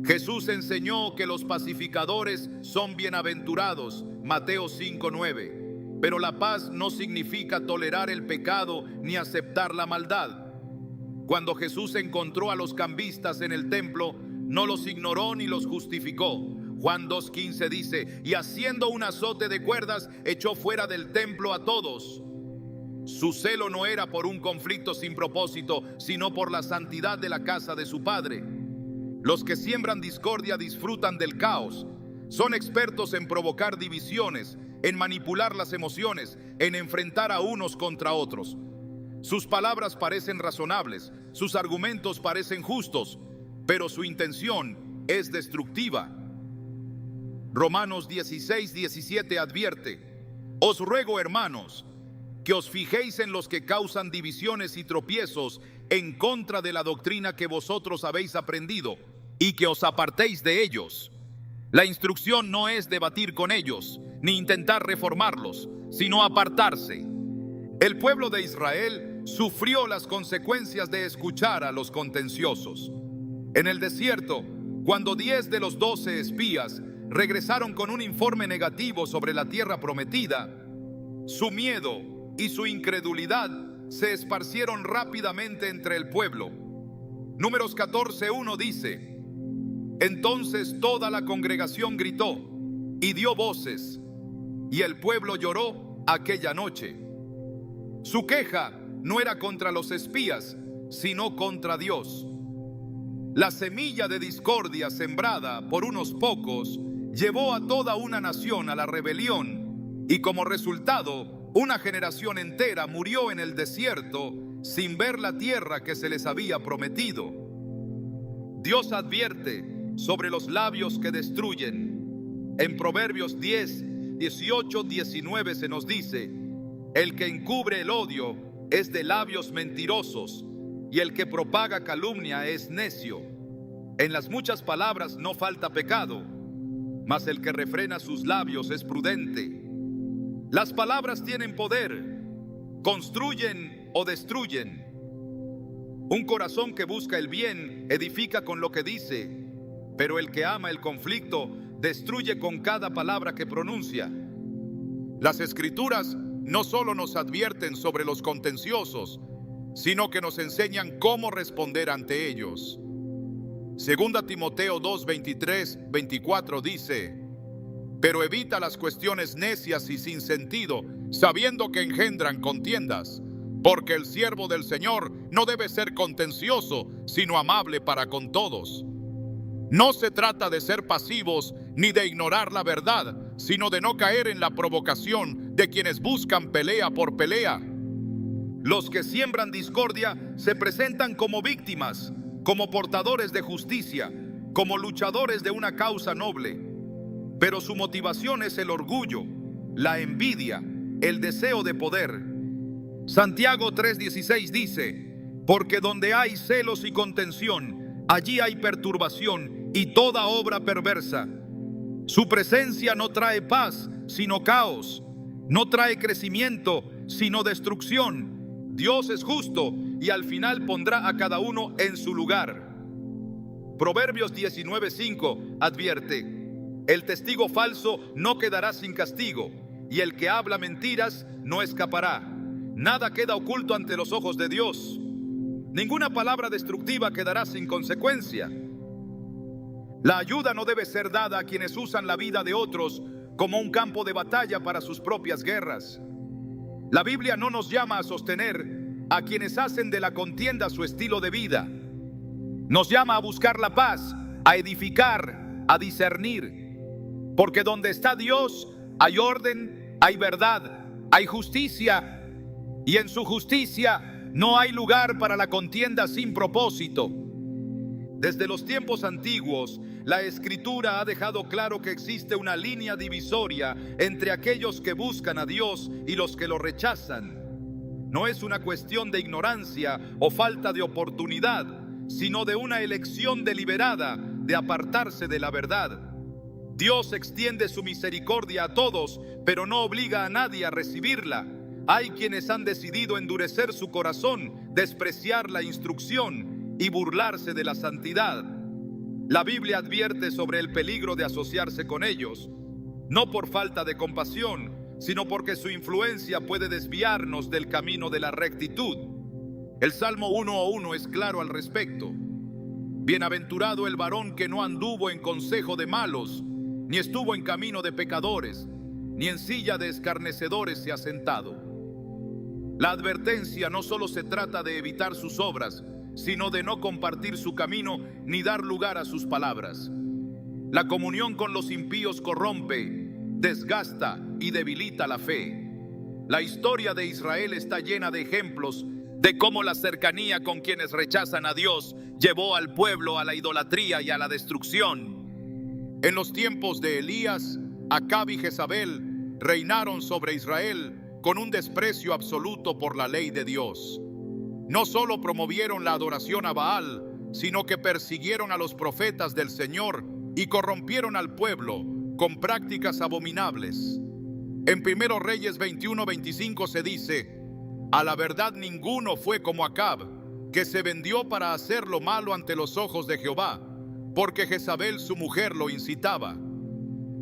Jesús enseñó que los pacificadores son bienaventurados, Mateo 5:9. Pero la paz no significa tolerar el pecado ni aceptar la maldad. Cuando Jesús encontró a los cambistas en el templo, no los ignoró ni los justificó. Juan 2:15 dice: y haciendo un azote de cuerdas, echó fuera del templo a todos. Su celo no era por un conflicto sin propósito, sino por la santidad de la casa de su Padre. Los que siembran discordia disfrutan del caos. Son expertos en provocar divisiones, en manipular las emociones, en enfrentar a unos contra otros. Sus palabras parecen razonables, sus argumentos parecen justos, pero su intención es destructiva. Romanos 16:17 advierte: os ruego, hermanos, que os fijéis en los que causan divisiones y tropiezos en contra de la doctrina que vosotros habéis aprendido, y que os apartéis de ellos. La instrucción no es debatir con ellos, ni intentar reformarlos, sino apartarse. El pueblo de Israel sufrió las consecuencias de escuchar a los contenciosos. En el desierto, cuando 10 de los 12 espías regresaron con un informe negativo sobre la tierra prometida, su miedo y su incredulidad se esparcieron rápidamente entre el pueblo. Números 14:1 dice: entonces toda la congregación gritó y dio voces, y el pueblo lloró aquella noche. Su queja no era contra los espías, sino contra Dios. La semilla de discordia sembrada por unos pocos llevó a toda una nación a la rebelión, y como resultado, una generación entera murió en el desierto sin ver la tierra que se les había prometido. Dios advierte sobre los labios que destruyen. En Proverbios 10, 18, 19 se nos dice: el que encubre el odio es de labios mentirosos, y el que propaga calumnia es necio. En las muchas palabras no falta pecado, mas el que refrena sus labios es prudente. Las palabras tienen poder, construyen o destruyen. Un corazón que busca el bien edifica con lo que dice, pero el que ama el conflicto destruye con cada palabra que pronuncia. Las Escrituras no solo nos advierten sobre los contenciosos, sino que nos enseñan cómo responder ante ellos. Segunda Timoteo 2, 23, 24 dice: pero evita las cuestiones necias y sin sentido, sabiendo que engendran contiendas, porque el siervo del Señor no debe ser contencioso, sino amable para con todos. No se trata de ser pasivos ni de ignorar la verdad, sino de no caer en la provocación de quienes buscan pelea por pelea. Los que siembran discordia se presentan como víctimas, como portadores de justicia, como luchadores de una causa noble. Pero su motivación es el orgullo, la envidia, el deseo de poder. Santiago 3:16 dice: porque donde hay celos y contención, allí hay perturbación y toda obra perversa. Su presencia no trae paz, sino caos. No trae crecimiento, sino destrucción. Dios es justo y al final pondrá a cada uno en su lugar. Proverbios 19:5 advierte: el testigo falso no quedará sin castigo, y el que habla mentiras no escapará. Nada queda oculto ante los ojos de Dios. Ninguna palabra destructiva quedará sin consecuencia. La ayuda no debe ser dada a quienes usan la vida de otros como un campo de batalla para sus propias guerras. La Biblia no nos llama a sostener a quienes hacen de la contienda su estilo de vida. Nos llama a buscar la paz, a edificar, a discernir. Porque donde está Dios, hay orden, hay verdad, hay justicia, y en su justicia no hay lugar para la contienda sin propósito. Desde los tiempos antiguos, la Escritura ha dejado claro que existe una línea divisoria entre aquellos que buscan a Dios y los que lo rechazan. No es una cuestión de ignorancia o falta de oportunidad, sino de una elección deliberada de apartarse de la verdad. Dios extiende su misericordia a todos, pero no obliga a nadie a recibirla. Hay quienes han decidido endurecer su corazón, despreciar la instrucción y burlarse de la santidad. La Biblia advierte sobre el peligro de asociarse con ellos, no por falta de compasión, sino porque su influencia puede desviarnos del camino de la rectitud. El Salmo 1:1 es claro al respecto. Bienaventurado el varón que no anduvo en consejo de malos, ni estuvo en camino de pecadores, ni en silla de escarnecedores se ha sentado. La advertencia no solo se trata de evitar sus obras, sino de no compartir su camino ni dar lugar a sus palabras. La comunión con los impíos corrompe, desgasta y debilita la fe. La historia de Israel está llena de ejemplos de cómo la cercanía con quienes rechazan a Dios llevó al pueblo a la idolatría y a la destrucción. En los tiempos de Elías, Acab y Jezabel reinaron sobre Israel con un desprecio absoluto por la ley de Dios. No solo promovieron la adoración a Baal, sino que persiguieron a los profetas del Señor y corrompieron al pueblo con prácticas abominables. En 1 Reyes 21:25 se dice: a la verdad ninguno fue como Acab, que se vendió para hacer lo malo ante los ojos de Jehová, porque Jezabel su mujer lo incitaba.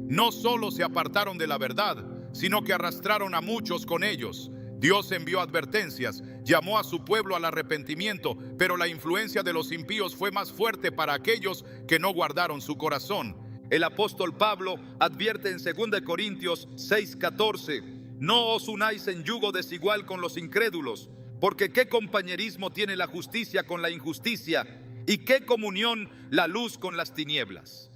No solo se apartaron de la verdad, sino que arrastraron a muchos con ellos. Dios envió advertencias, llamó a su pueblo al arrepentimiento, pero la influencia de los impíos fue más fuerte para aquellos que no guardaron su corazón. El apóstol Pablo advierte en 2 Corintios 6:14: no os unáis en yugo desigual con los incrédulos, porque ¿qué compañerismo tiene la justicia con la injusticia? ¿Y qué comunión la luz con las tinieblas?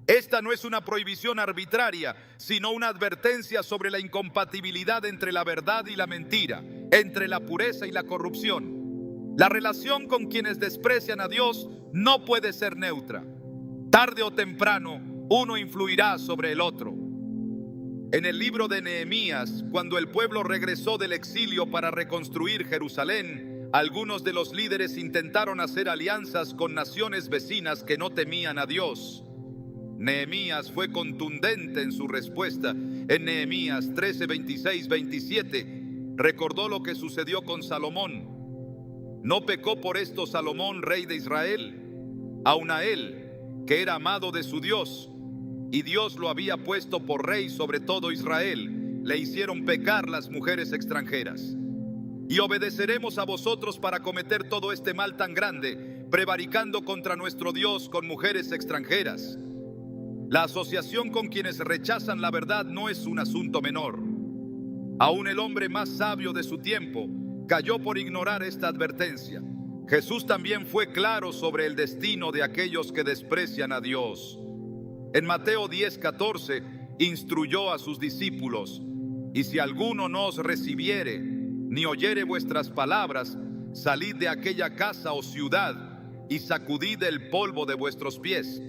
Esta no es una prohibición arbitraria, sino una advertencia sobre la incompatibilidad entre la verdad y la mentira, entre la pureza y la corrupción. La relación con quienes desprecian a Dios no puede ser neutra. Tarde o temprano, uno influirá sobre el otro. En el libro de Nehemías, cuando el pueblo regresó del exilio para reconstruir Jerusalén, algunos de los líderes intentaron hacer alianzas con naciones vecinas que no temían a Dios. Nehemías fue contundente en su respuesta. En Nehemías 13, 26, 27, recordó lo que sucedió con Salomón. ¿No pecó por esto Salomón, rey de Israel? Aun a él, que era amado de su Dios, y Dios lo había puesto por rey sobre todo Israel, le hicieron pecar las mujeres extranjeras. Y obedeceremos a vosotros para cometer todo este mal tan grande, prevaricando contra nuestro Dios con mujeres extranjeras. La asociación con quienes rechazan la verdad no es un asunto menor. Aún el hombre más sabio de su tiempo cayó por ignorar esta advertencia. Jesús también fue claro sobre el destino de aquellos que desprecian a Dios. En Mateo 10:14 instruyó a sus discípulos: y si alguno no os recibiere, ni oyere vuestras palabras, salid de aquella casa o ciudad y sacudid el polvo de vuestros pies.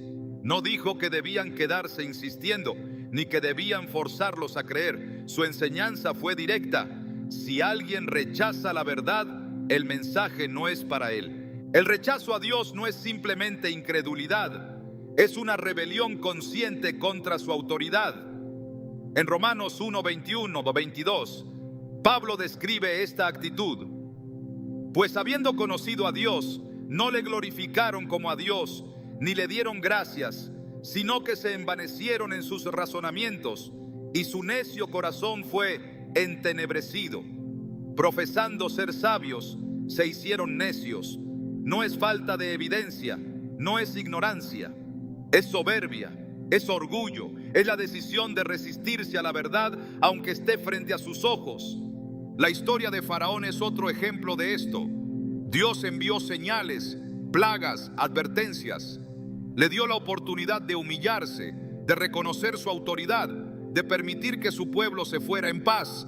No dijo que debían quedarse insistiendo, ni que debían forzarlos a creer. Su enseñanza fue directa: si alguien rechaza la verdad, el mensaje no es para él. El rechazo a Dios no es simplemente incredulidad, es una rebelión consciente contra su autoridad. En Romanos 1:21-22, Pablo describe esta actitud: pues habiendo conocido a Dios, no le glorificaron como a Dios, ni le dieron gracias, sino que se envanecieron en sus razonamientos, y su necio corazón fue entenebrecido. Profesando ser sabios, se hicieron necios. No es falta de evidencia, no es ignorancia, es soberbia, es orgullo, es la decisión de resistirse a la verdad aunque esté frente a sus ojos. La historia de Faraón es otro ejemplo de esto. Dios envió señales, plagas, advertencias. Le dio la oportunidad de humillarse, de reconocer su autoridad, de permitir que su pueblo se fuera en paz.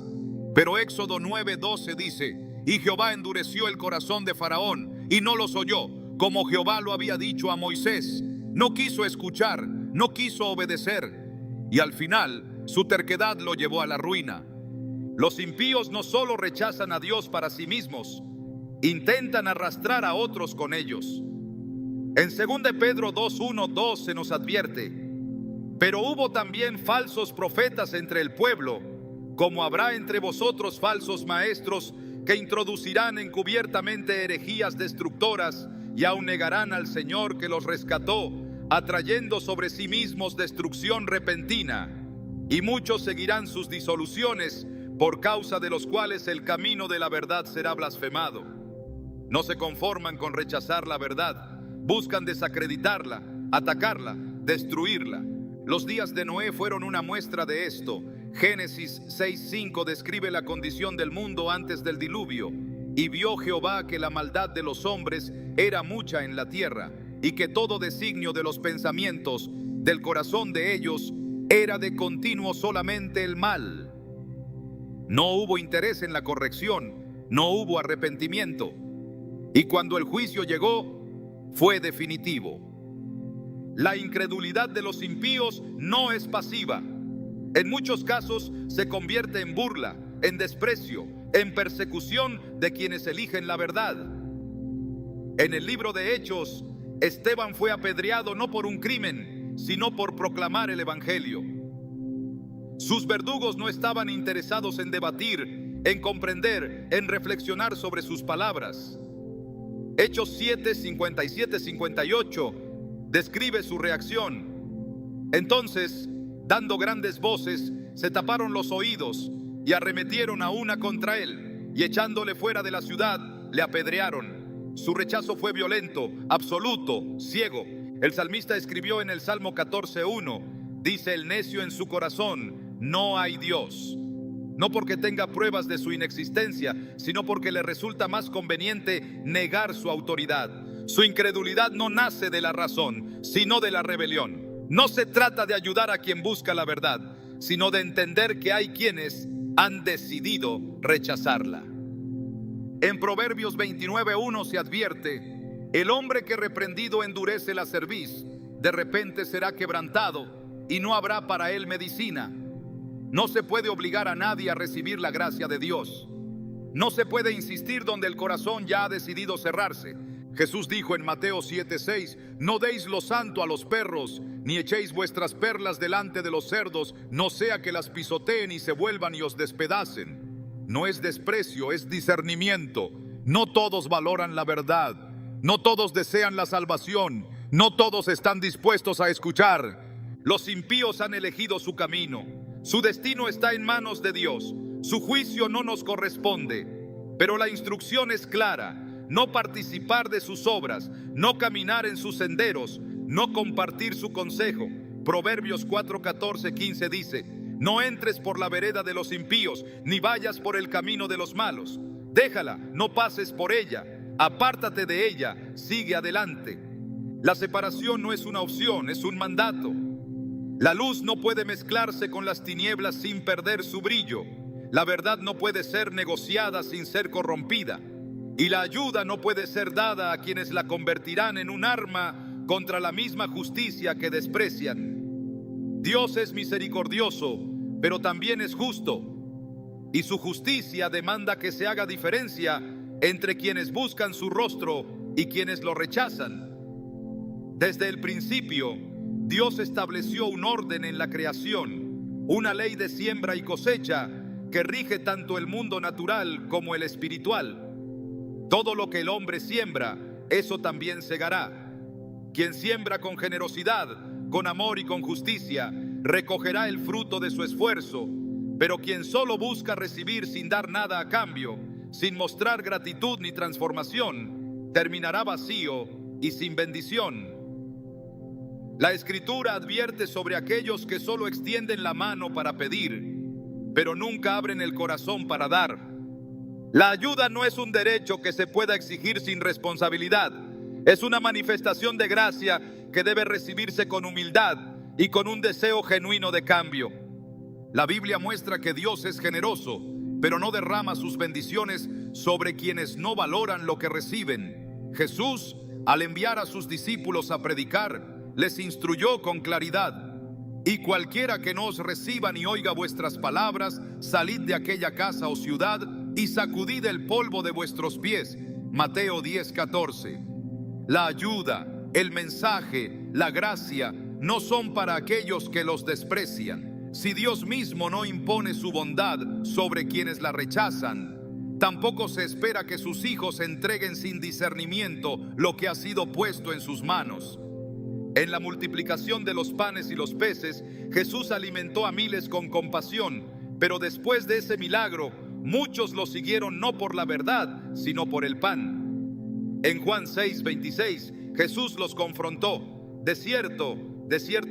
Pero Éxodo 9:12 dice: y Jehová endureció el corazón de Faraón y no los oyó, como Jehová lo había dicho a Moisés. No quiso escuchar, no quiso obedecer, y al final su terquedad lo llevó a la ruina. Los impíos no solo rechazan a Dios para sí mismos, intentan arrastrar a otros con ellos. En 2 Pedro 2:1-2 se nos advierte: pero hubo también falsos profetas entre el pueblo, como habrá entre vosotros falsos maestros que introducirán encubiertamente herejías destructoras y aun negarán al Señor que los rescató, atrayendo sobre sí mismos destrucción repentina. Y muchos seguirán sus disoluciones, por causa de los cuales el camino de la verdad será blasfemado. No se conforman con rechazar la verdad, buscan desacreditarla, atacarla, destruirla. Los días de Noé fueron una muestra de esto. Génesis 6:5 describe la condición del mundo antes del diluvio. Y vio Jehová que la maldad de los hombres era mucha en la tierra, y que todo designio de los pensamientos del corazón de ellos era de continuo solamente el mal. No hubo interés en la corrección, no hubo arrepentimiento. Y cuando el juicio llegó, fue definitivo. La incredulidad de los impíos no es pasiva. En muchos casos se convierte en burla, en desprecio, en persecución de quienes eligen la verdad. En el libro de Hechos, Esteban fue apedreado no por un crimen, sino por proclamar el evangelio. Sus verdugos no estaban interesados en debatir, en comprender, en reflexionar sobre sus palabras. Hechos 7, 57, 58 describe su reacción. Entonces, dando grandes voces, se taparon los oídos y arremetieron a una contra él, y echándole fuera de la ciudad, le apedrearon. Su rechazo fue violento, absoluto, ciego. El salmista escribió en el Salmo 14:1, dice: el necio en su corazón, no hay Dios. No porque tenga pruebas de su inexistencia, sino porque le resulta más conveniente negar su autoridad. Su incredulidad no nace de la razón, sino de la rebelión. No se trata de ayudar a quien busca la verdad, sino de entender que hay quienes han decidido rechazarla. En Proverbios 29:1 se advierte: el hombre que reprendido endurece la cerviz, de repente será quebrantado, y no habrá para él medicina. No se puede obligar a nadie a recibir la gracia de Dios. No se puede insistir donde el corazón ya ha decidido cerrarse. Jesús dijo en Mateo 7:6: no deis lo santo a los perros, ni echéis vuestras perlas delante de los cerdos, no sea que las pisoteen y se vuelvan y os despedacen. No es desprecio, es discernimiento. No todos valoran la verdad, no todos desean la salvación, no todos están dispuestos a escuchar. Los impíos han elegido su camino. Su destino está en manos de Dios. Su juicio no nos corresponde. Pero la instrucción es clara: no participar de sus obras, no caminar en sus senderos, no compartir su consejo. Proverbios 4:14-15 dice: no entres por la vereda de los impíos, ni vayas por el camino de los malos. Déjala, no pases por ella, apártate de ella, sigue adelante. La separación no es una opción, es un mandato. La luz no puede mezclarse con las tinieblas sin perder su brillo. La verdad no puede ser negociada sin ser corrompida. Y la ayuda no puede ser dada a quienes la convertirán en un arma contra la misma justicia que desprecian. Dios es misericordioso, pero también es justo. Y su justicia demanda que se haga diferencia entre quienes buscan su rostro y quienes lo rechazan. Desde el principio, Dios estableció un orden en la creación, una ley de siembra y cosecha que rige tanto el mundo natural como el espiritual. Todo lo que el hombre siembra, eso también segará. Quien siembra con generosidad, con amor y con justicia, recogerá el fruto de su esfuerzo. Pero quien solo busca recibir sin dar nada a cambio, sin mostrar gratitud ni transformación, terminará vacío y sin bendición. La Escritura advierte sobre aquellos que solo extienden la mano para pedir, pero nunca abren el corazón para dar. La ayuda no es un derecho que se pueda exigir sin responsabilidad. Es una manifestación de gracia que debe recibirse con humildad y con un deseo genuino de cambio. La Biblia muestra que Dios es generoso, pero no derrama sus bendiciones sobre quienes no valoran lo que reciben. Jesús, al enviar a sus discípulos a predicar, les instruyó con claridad: y cualquiera que no os reciba ni oiga vuestras palabras, salid de aquella casa o ciudad y sacudid el polvo de vuestros pies. Mateo 10:14. La ayuda, el mensaje, la gracia no son para aquellos que los desprecian. Si Dios mismo no impone su bondad sobre quienes la rechazan, tampoco se espera que sus hijos entreguen sin discernimiento lo que ha sido puesto en sus manos. En la multiplicación de los panes y los peces, Jesús alimentó a miles con compasión, pero después de ese milagro, muchos lo siguieron no por la verdad, sino por el pan. En Juan 6:26, Jesús los confrontó: de cierto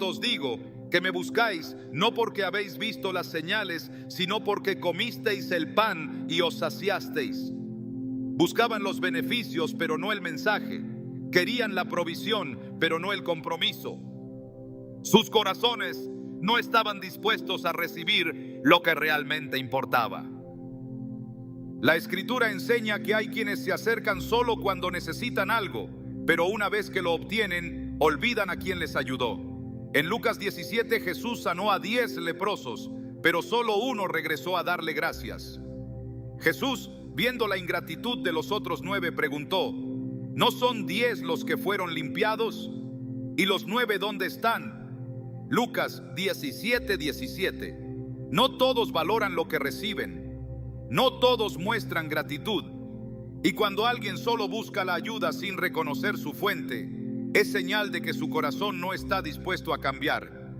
os digo, que me buscáis, no porque habéis visto las señales, sino porque comisteis el pan y os saciasteis. Buscaban los beneficios, pero no el mensaje. Querían la provisión, pero no el compromiso. Sus corazones no estaban dispuestos a recibir lo que realmente importaba. La Escritura enseña que hay quienes se acercan solo cuando necesitan algo, pero una vez que lo obtienen, olvidan a quien les ayudó. En Lucas 17, Jesús sanó a 10 leprosos, pero solo uno regresó a darle gracias. Jesús, viendo la ingratitud de los otros 9, preguntó: ¿no son 10 los que fueron limpiados? ¿Y los 9 dónde están? Lucas 17:17. No todos valoran lo que reciben. No todos muestran gratitud. Y cuando alguien solo busca la ayuda sin reconocer su fuente, es señal de que su corazón no está dispuesto a cambiar.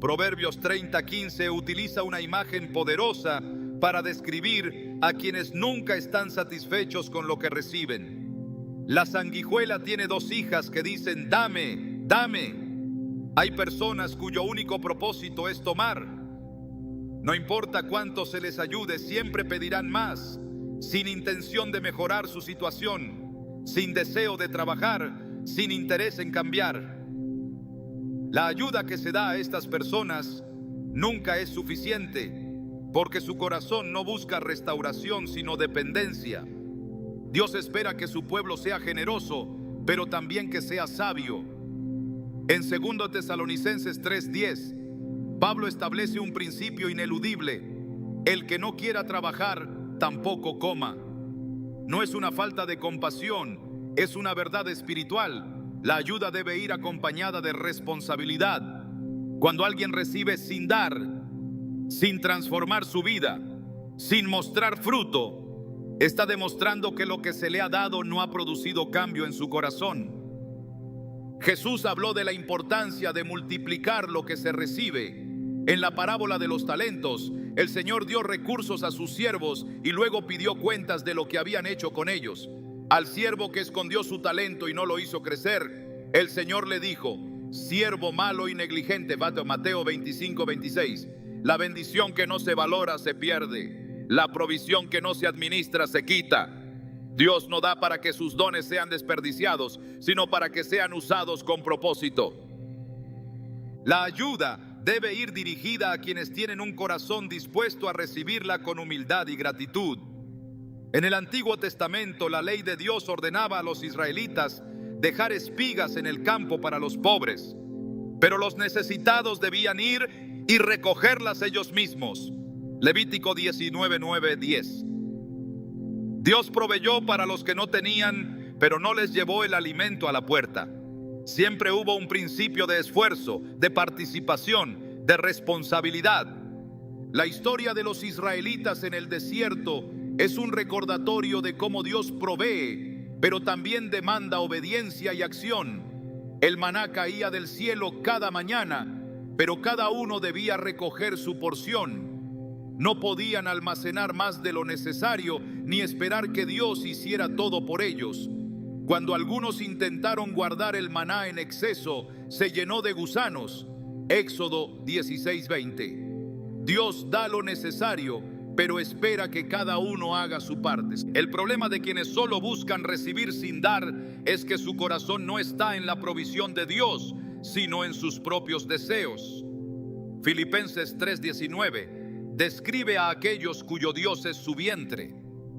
Proverbios 30:15 utiliza una imagen poderosa para describir a quienes nunca están satisfechos con lo que reciben. La sanguijuela tiene dos hijas que dicen: dame, dame. Hay personas cuyo único propósito es tomar. No importa cuánto se les ayude, siempre pedirán más, sin intención de mejorar su situación, sin deseo de trabajar, sin interés en cambiar. La ayuda que se da a estas personas nunca es suficiente, porque su corazón no busca restauración, sino dependencia. Dios espera que su pueblo sea generoso, pero también que sea sabio. En 2 Tesalonicenses 3:10, Pablo establece un principio ineludible: el que no quiera trabajar, tampoco coma. No es una falta de compasión, es una verdad espiritual. La ayuda debe ir acompañada de responsabilidad. Cuando alguien recibe sin dar, sin transformar su vida, sin mostrar fruto, está demostrando que lo que se le ha dado no ha producido cambio en su corazón. Jesús habló de la importancia de multiplicar lo que se recibe. En la parábola de los talentos, el Señor dio recursos a sus siervos y luego pidió cuentas de lo que habían hecho con ellos. Al siervo que escondió su talento y no lo hizo crecer, el Señor le dijo: siervo malo y negligente. Mateo 25:26. La bendición que no se valora se pierde. La provisión que no se administra se quita. Dios no da para que sus dones sean desperdiciados, sino para que sean usados con propósito. La ayuda debe ir dirigida a quienes tienen un corazón dispuesto a recibirla con humildad y gratitud. En el Antiguo Testamento, la ley de Dios ordenaba a los israelitas dejar espigas en el campo para los pobres, pero los necesitados debían ir y recogerlas ellos mismos. Levítico 19:9-10. Dios proveyó para los que no tenían, pero no les llevó el alimento a la puerta. Siempre hubo un principio de esfuerzo, de participación, de responsabilidad. La historia de los israelitas en el desierto es un recordatorio de cómo Dios provee, pero también demanda obediencia y acción. El maná caía del cielo cada mañana, pero cada uno debía recoger su porción. No podían almacenar más de lo necesario ni esperar que Dios hiciera todo por ellos. Cuando algunos intentaron guardar el maná en exceso, se llenó de gusanos. Éxodo 16:20. Dios da lo necesario, pero espera que cada uno haga su parte. El problema de quienes solo buscan recibir sin dar es que su corazón no está en la provisión de Dios, sino en sus propios deseos. Filipenses 3:19 describe a aquellos cuyo Dios es su vientre,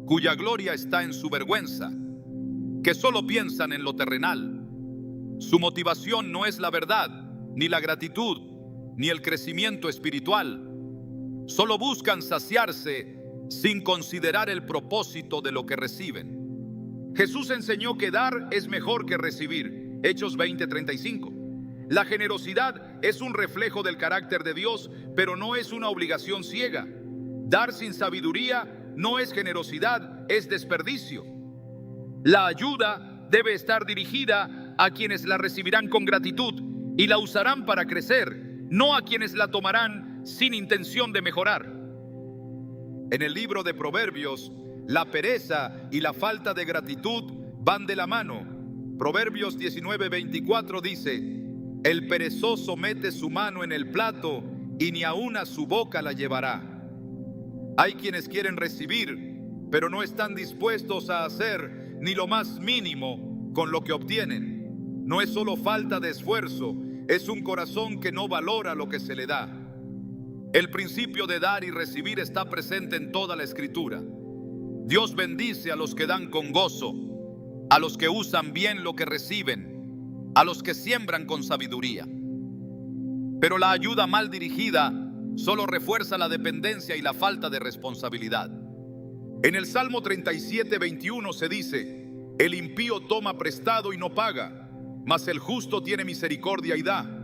cuya gloria está en su vergüenza, que solo piensan en lo terrenal. Su motivación no es la verdad, ni la gratitud, ni el crecimiento espiritual. Solo buscan saciarse sin considerar el propósito de lo que reciben. Jesús enseñó que dar es mejor que recibir. Hechos 20:35. La generosidad es un reflejo del carácter de Dios, pero no es una obligación ciega. Dar sin sabiduría no es generosidad, es desperdicio. La ayuda debe estar dirigida a quienes la recibirán con gratitud y la usarán para crecer, no a quienes la tomarán sin intención de mejorar. En el libro de Proverbios, la pereza y la falta de gratitud van de la mano. Proverbios 19:24 dice: el perezoso mete su mano en el plato y ni aun a su boca la llevará. Hay quienes quieren recibir, pero no están dispuestos a hacer ni lo más mínimo con lo que obtienen. No es solo falta de esfuerzo, es un corazón que no valora lo que se le da. El principio de dar y recibir está presente en toda la Escritura. Dios bendice a los que dan con gozo, a los que usan bien lo que reciben, a los que siembran con sabiduría. Pero la ayuda mal dirigida solo refuerza la dependencia y la falta de responsabilidad. En el Salmo 37:21 se dice: el impío toma prestado y no paga, mas el justo tiene misericordia y da.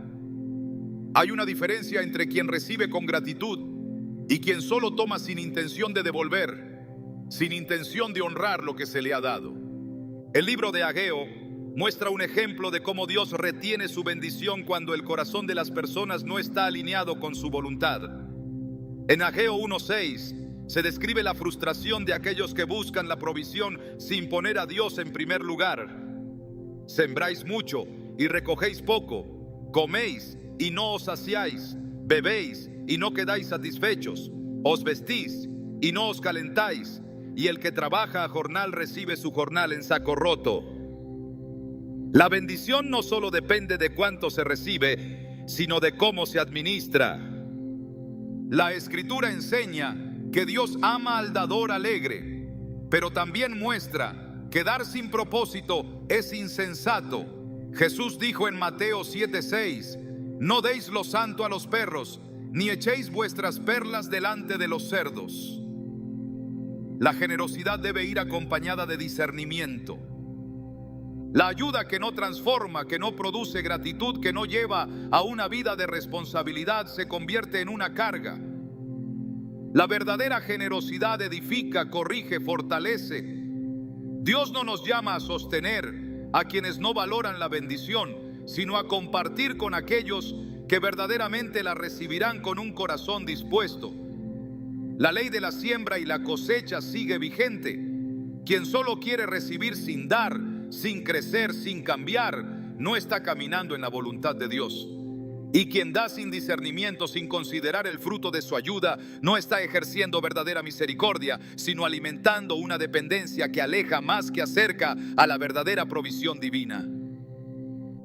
Hay una diferencia entre quien recibe con gratitud y quien solo toma sin intención de devolver, sin intención de honrar lo que se le ha dado. El libro de Ageo muestra un ejemplo de cómo Dios retiene su bendición cuando el corazón de las personas no está alineado con su voluntad. En Ageo 1:6 se describe la frustración de aquellos que buscan la provisión sin poner a Dios en primer lugar. Sembráis mucho y recogéis poco, coméis y no os saciáis, bebéis y no quedáis satisfechos, os vestís y no os calentáis, y el que trabaja a jornal recibe su jornal en saco roto. La bendición no solo depende de cuánto se recibe, sino de cómo se administra. La Escritura enseña que Dios ama al dador alegre, pero también muestra que dar sin propósito es insensato. Jesús dijo en Mateo 7:6: no deis lo santo a los perros, ni echéis vuestras perlas delante de los cerdos. La generosidad debe ir acompañada de discernimiento. La ayuda que no transforma, que no produce gratitud, que no lleva a una vida de responsabilidad, se convierte en una carga. La verdadera generosidad edifica, corrige, fortalece. Dios no nos llama a sostener a quienes no valoran la bendición, sino a compartir con aquellos que verdaderamente la recibirán con un corazón dispuesto. La ley de la siembra y la cosecha sigue vigente. Quien solo quiere recibir sin dar, sin crecer, sin cambiar, no está caminando en la voluntad de Dios. Y quien da sin discernimiento, sin considerar el fruto de su ayuda, no está ejerciendo verdadera misericordia, sino alimentando una dependencia que aleja más que acerca a la verdadera provisión divina.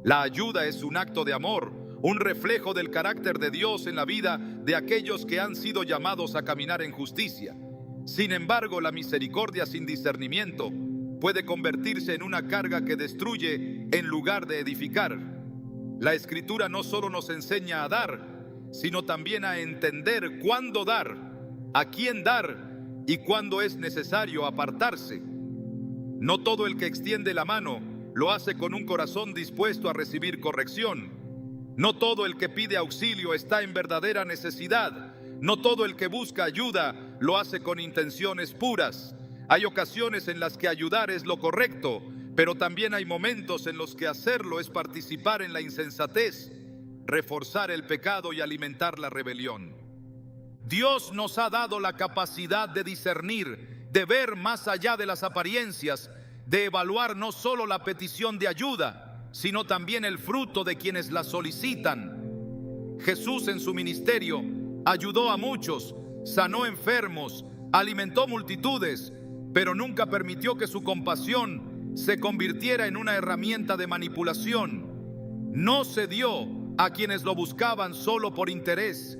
La ayuda es un acto de amor, un reflejo del carácter de Dios en la vida de aquellos que han sido llamados a caminar en justicia. Sin embargo, la misericordia sin discernimiento puede convertirse en una carga que destruye en lugar de edificar. La Escritura no solo nos enseña a dar, sino también a entender cuándo dar, a quién dar y cuándo es necesario apartarse. No todo el que extiende la mano lo hace con un corazón dispuesto a recibir corrección. No todo el que pide auxilio está en verdadera necesidad. No todo el que busca ayuda lo hace con intenciones puras. Hay ocasiones en las que ayudar es lo correcto, pero también hay momentos en los que hacerlo es participar en la insensatez, reforzar el pecado y alimentar la rebelión. Dios nos ha dado la capacidad de discernir, de ver más allá de las apariencias, de evaluar no solo la petición de ayuda, sino también el fruto de quienes la solicitan. Jesús en su ministerio ayudó a muchos, sanó enfermos, alimentó multitudes, pero nunca permitió que su compasión se convirtiera en una herramienta de manipulación. No cedió a quienes lo buscaban solo por interés.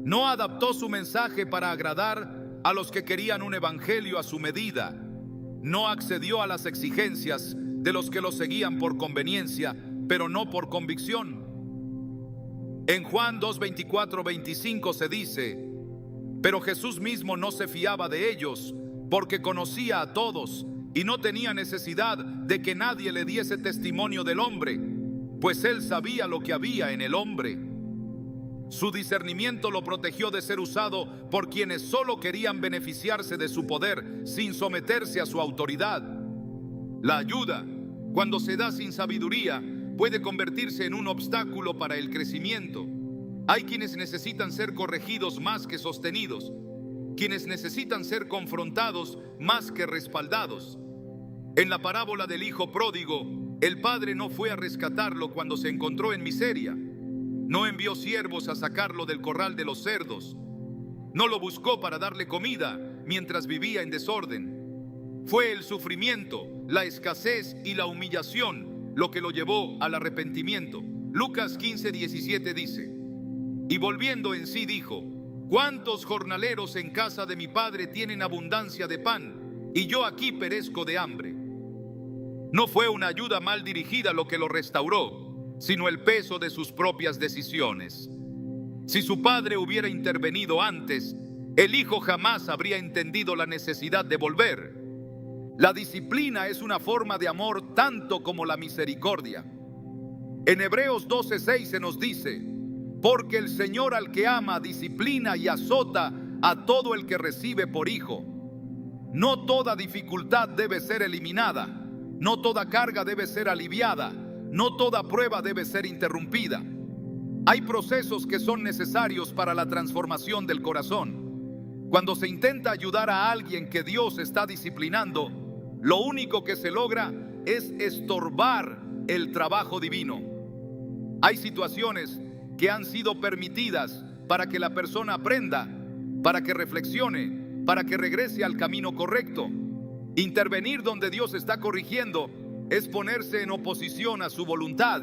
No adaptó su mensaje para agradar a los que querían un evangelio a su medida. No accedió a las exigencias de los que lo seguían por conveniencia, pero no por convicción. En Juan 2:24-25 se dice: pero Jesús mismo no se fiaba de ellos, porque conocía a todos y no tenía necesidad de que nadie le diese testimonio del hombre, pues él sabía lo que había en el hombre. Su discernimiento lo protegió de ser usado por quienes solo querían beneficiarse de su poder sin someterse a su autoridad. La ayuda, cuando se da sin sabiduría, puede convertirse en un obstáculo para el crecimiento. Hay quienes necesitan ser corregidos más que sostenidos, quienes necesitan ser confrontados más que respaldados. En la parábola del hijo pródigo, el padre no fue a rescatarlo cuando se encontró en miseria. No envió siervos a sacarlo del corral de los cerdos. No lo buscó para darle comida mientras vivía en desorden. Fue el sufrimiento, la escasez y la humillación lo que lo llevó al arrepentimiento. Lucas 15:17 dice: y volviendo en sí dijo: ¿cuántos jornaleros en casa de mi padre tienen abundancia de pan, y yo aquí perezco de hambre? No fue una ayuda mal dirigida lo que lo restauró, sino el peso de sus propias decisiones. Si su padre hubiera intervenido antes, el hijo jamás habría entendido la necesidad de volver. La disciplina es una forma de amor tanto como la misericordia. En Hebreos 12:6 se nos dice: porque el Señor al que ama disciplina y azota a todo el que recibe por hijo. No toda dificultad debe ser eliminada, No toda carga debe ser aliviada. No toda prueba debe ser interrumpida. Hay procesos que son necesarios para la transformación del corazón. Cuando se intenta ayudar a alguien que Dios está disciplinando, lo único que se logra es estorbar el trabajo divino. Hay situaciones que han sido permitidas para que la persona aprenda, para que reflexione, para que regrese al camino correcto. Intervenir donde Dios está corrigiendo es ponerse en oposición a su voluntad.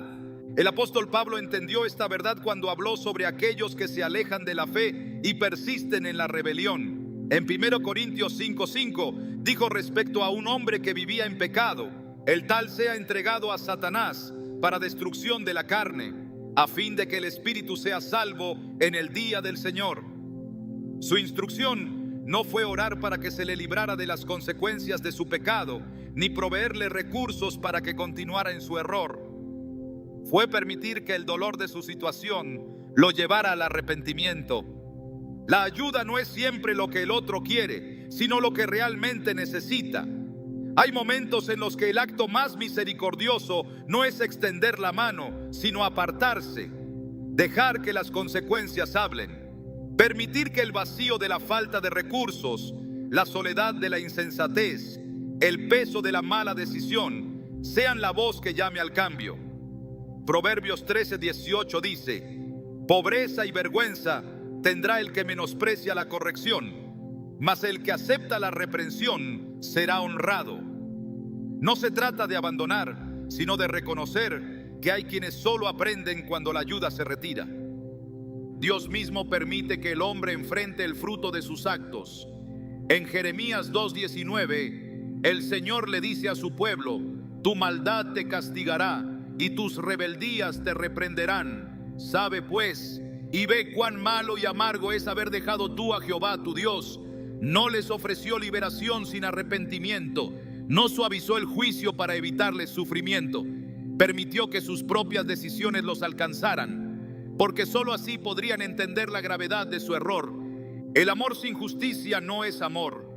El apóstol Pablo entendió esta verdad cuando habló sobre aquellos que se alejan de la fe y persisten en la rebelión. En 1 Corintios 5:5 dijo respecto a un hombre que vivía en pecado: el tal sea entregado a Satanás para destrucción de la carne, a fin de que el espíritu sea salvo en el día del Señor. Su instrucción no fue orar para que se le librara de las consecuencias de su pecado, ni proveerle recursos para que continuara en su error. Fue permitir que el dolor de su situación lo llevara al arrepentimiento. La ayuda no es siempre lo que el otro quiere, sino lo que realmente necesita. Hay momentos en los que el acto más misericordioso no es extender la mano, sino apartarse, dejar que las consecuencias hablen, permitir que el vacío de la falta de recursos, la soledad de la insensatez, el peso de la mala decisión, sean la voz que llame al cambio. Proverbios 13:18 dice: pobreza y vergüenza tendrá el que menosprecia la corrección, mas el que acepta la reprensión será honrado. No se trata de abandonar, sino de reconocer que hay quienes solo aprenden cuando la ayuda se retira. Dios mismo permite que el hombre enfrente el fruto de sus actos. En Jeremías 2:19, el Señor le dice a su pueblo: tu maldad te castigará y tus rebeldías te reprenderán. Sabe pues y ve cuán malo y amargo es haber dejado tú a Jehová tu Dios. No les ofreció liberación sin arrepentimiento, no suavizó el juicio para evitarles sufrimiento, permitió que sus propias decisiones los alcanzaran, porque sólo así podrían entender la gravedad de su error. El amor sin justicia no es amor.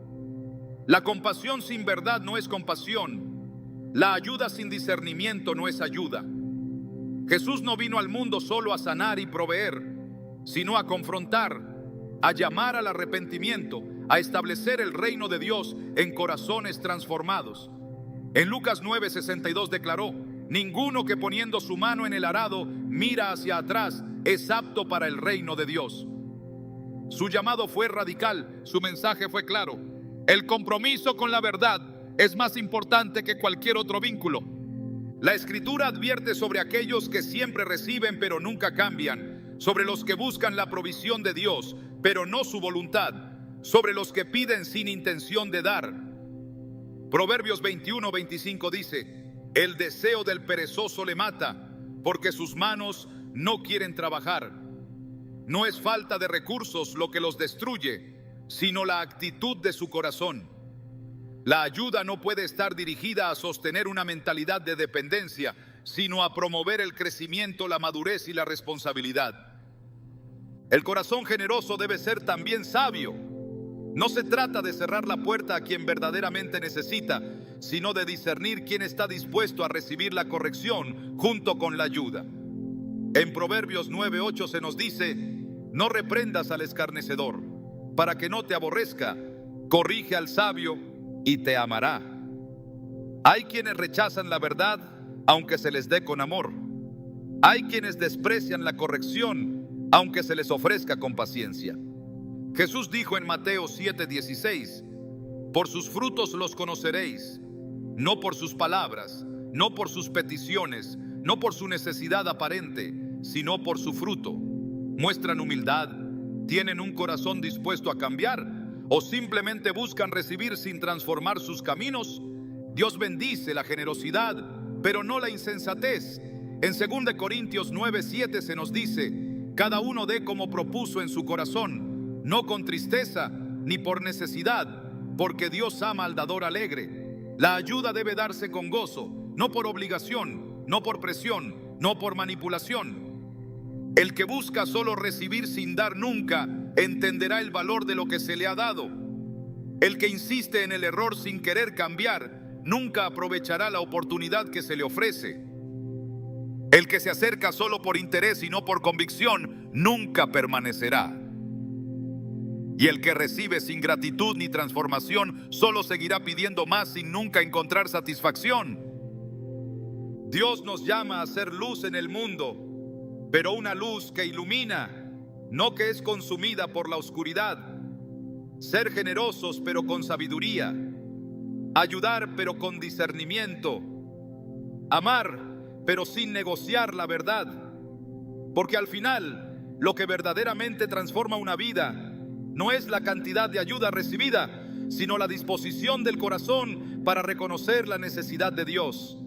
La compasión sin verdad no es compasión. La ayuda sin discernimiento no es ayuda. Jesús no vino al mundo solo a sanar y proveer, sino a confrontar, a llamar al arrepentimiento, a establecer el reino de Dios en corazones transformados. En Lucas 9:62 declaró: ninguno que poniendo su mano en el arado mira hacia atrás es apto para el reino de Dios. Su llamado fue radical, su mensaje fue claro. El compromiso con la verdad es más importante que cualquier otro vínculo. La Escritura advierte sobre aquellos que siempre reciben pero nunca cambian, sobre los que buscan la provisión de Dios pero no su voluntad, sobre los que piden sin intención de dar. Proverbios 21:25 dice: el deseo del perezoso le mata, porque sus manos no quieren trabajar. No es falta de recursos lo que los destruye, sino la actitud de su corazón. La ayuda no puede estar dirigida a sostener una mentalidad de dependencia, sino a promover el crecimiento, la madurez y la responsabilidad. El corazón generoso debe ser también sabio. No se trata de cerrar la puerta a quien verdaderamente necesita, sino de discernir quién está dispuesto a recibir la corrección junto con la ayuda. En Proverbios 9:8 se nos dice: no reprendas al escarnecedor, para que no te aborrezca, corrige al sabio y te amará. Hay quienes rechazan la verdad aunque se les dé con amor. Hay quienes desprecian la corrección aunque se les ofrezca con paciencia. Jesús dijo en Mateo 7:16: por sus frutos los conoceréis, no por sus palabras, no por sus peticiones, no por su necesidad aparente, sino por su fruto. ¿Muestran humildad? ¿Tienen un corazón dispuesto a cambiar? ¿O simplemente buscan recibir sin transformar sus caminos? Dios bendice la generosidad, pero no la insensatez. En 2 Corintios 9:7 se nos dice: cada uno dé como propuso en su corazón, no con tristeza ni por necesidad, porque Dios ama al dador alegre. La ayuda debe darse con gozo, no por obligación, no por presión, no por manipulación. El que busca solo recibir sin dar nunca entenderá el valor de lo que se le ha dado. El que insiste en el error sin querer cambiar nunca aprovechará la oportunidad que se le ofrece. El que se acerca solo por interés y no por convicción, nunca permanecerá. Y el que recibe sin gratitud ni transformación, solo seguirá pidiendo más sin nunca encontrar satisfacción. Dios nos llama a ser luz en el mundo, pero una luz que ilumina, no que es consumida por la oscuridad. Ser generosos pero con sabiduría, ayudar pero con discernimiento, amar pero sin negociar la verdad, porque al final lo que verdaderamente transforma una vida no es la cantidad de ayuda recibida, sino la disposición del corazón para reconocer la necesidad de Dios.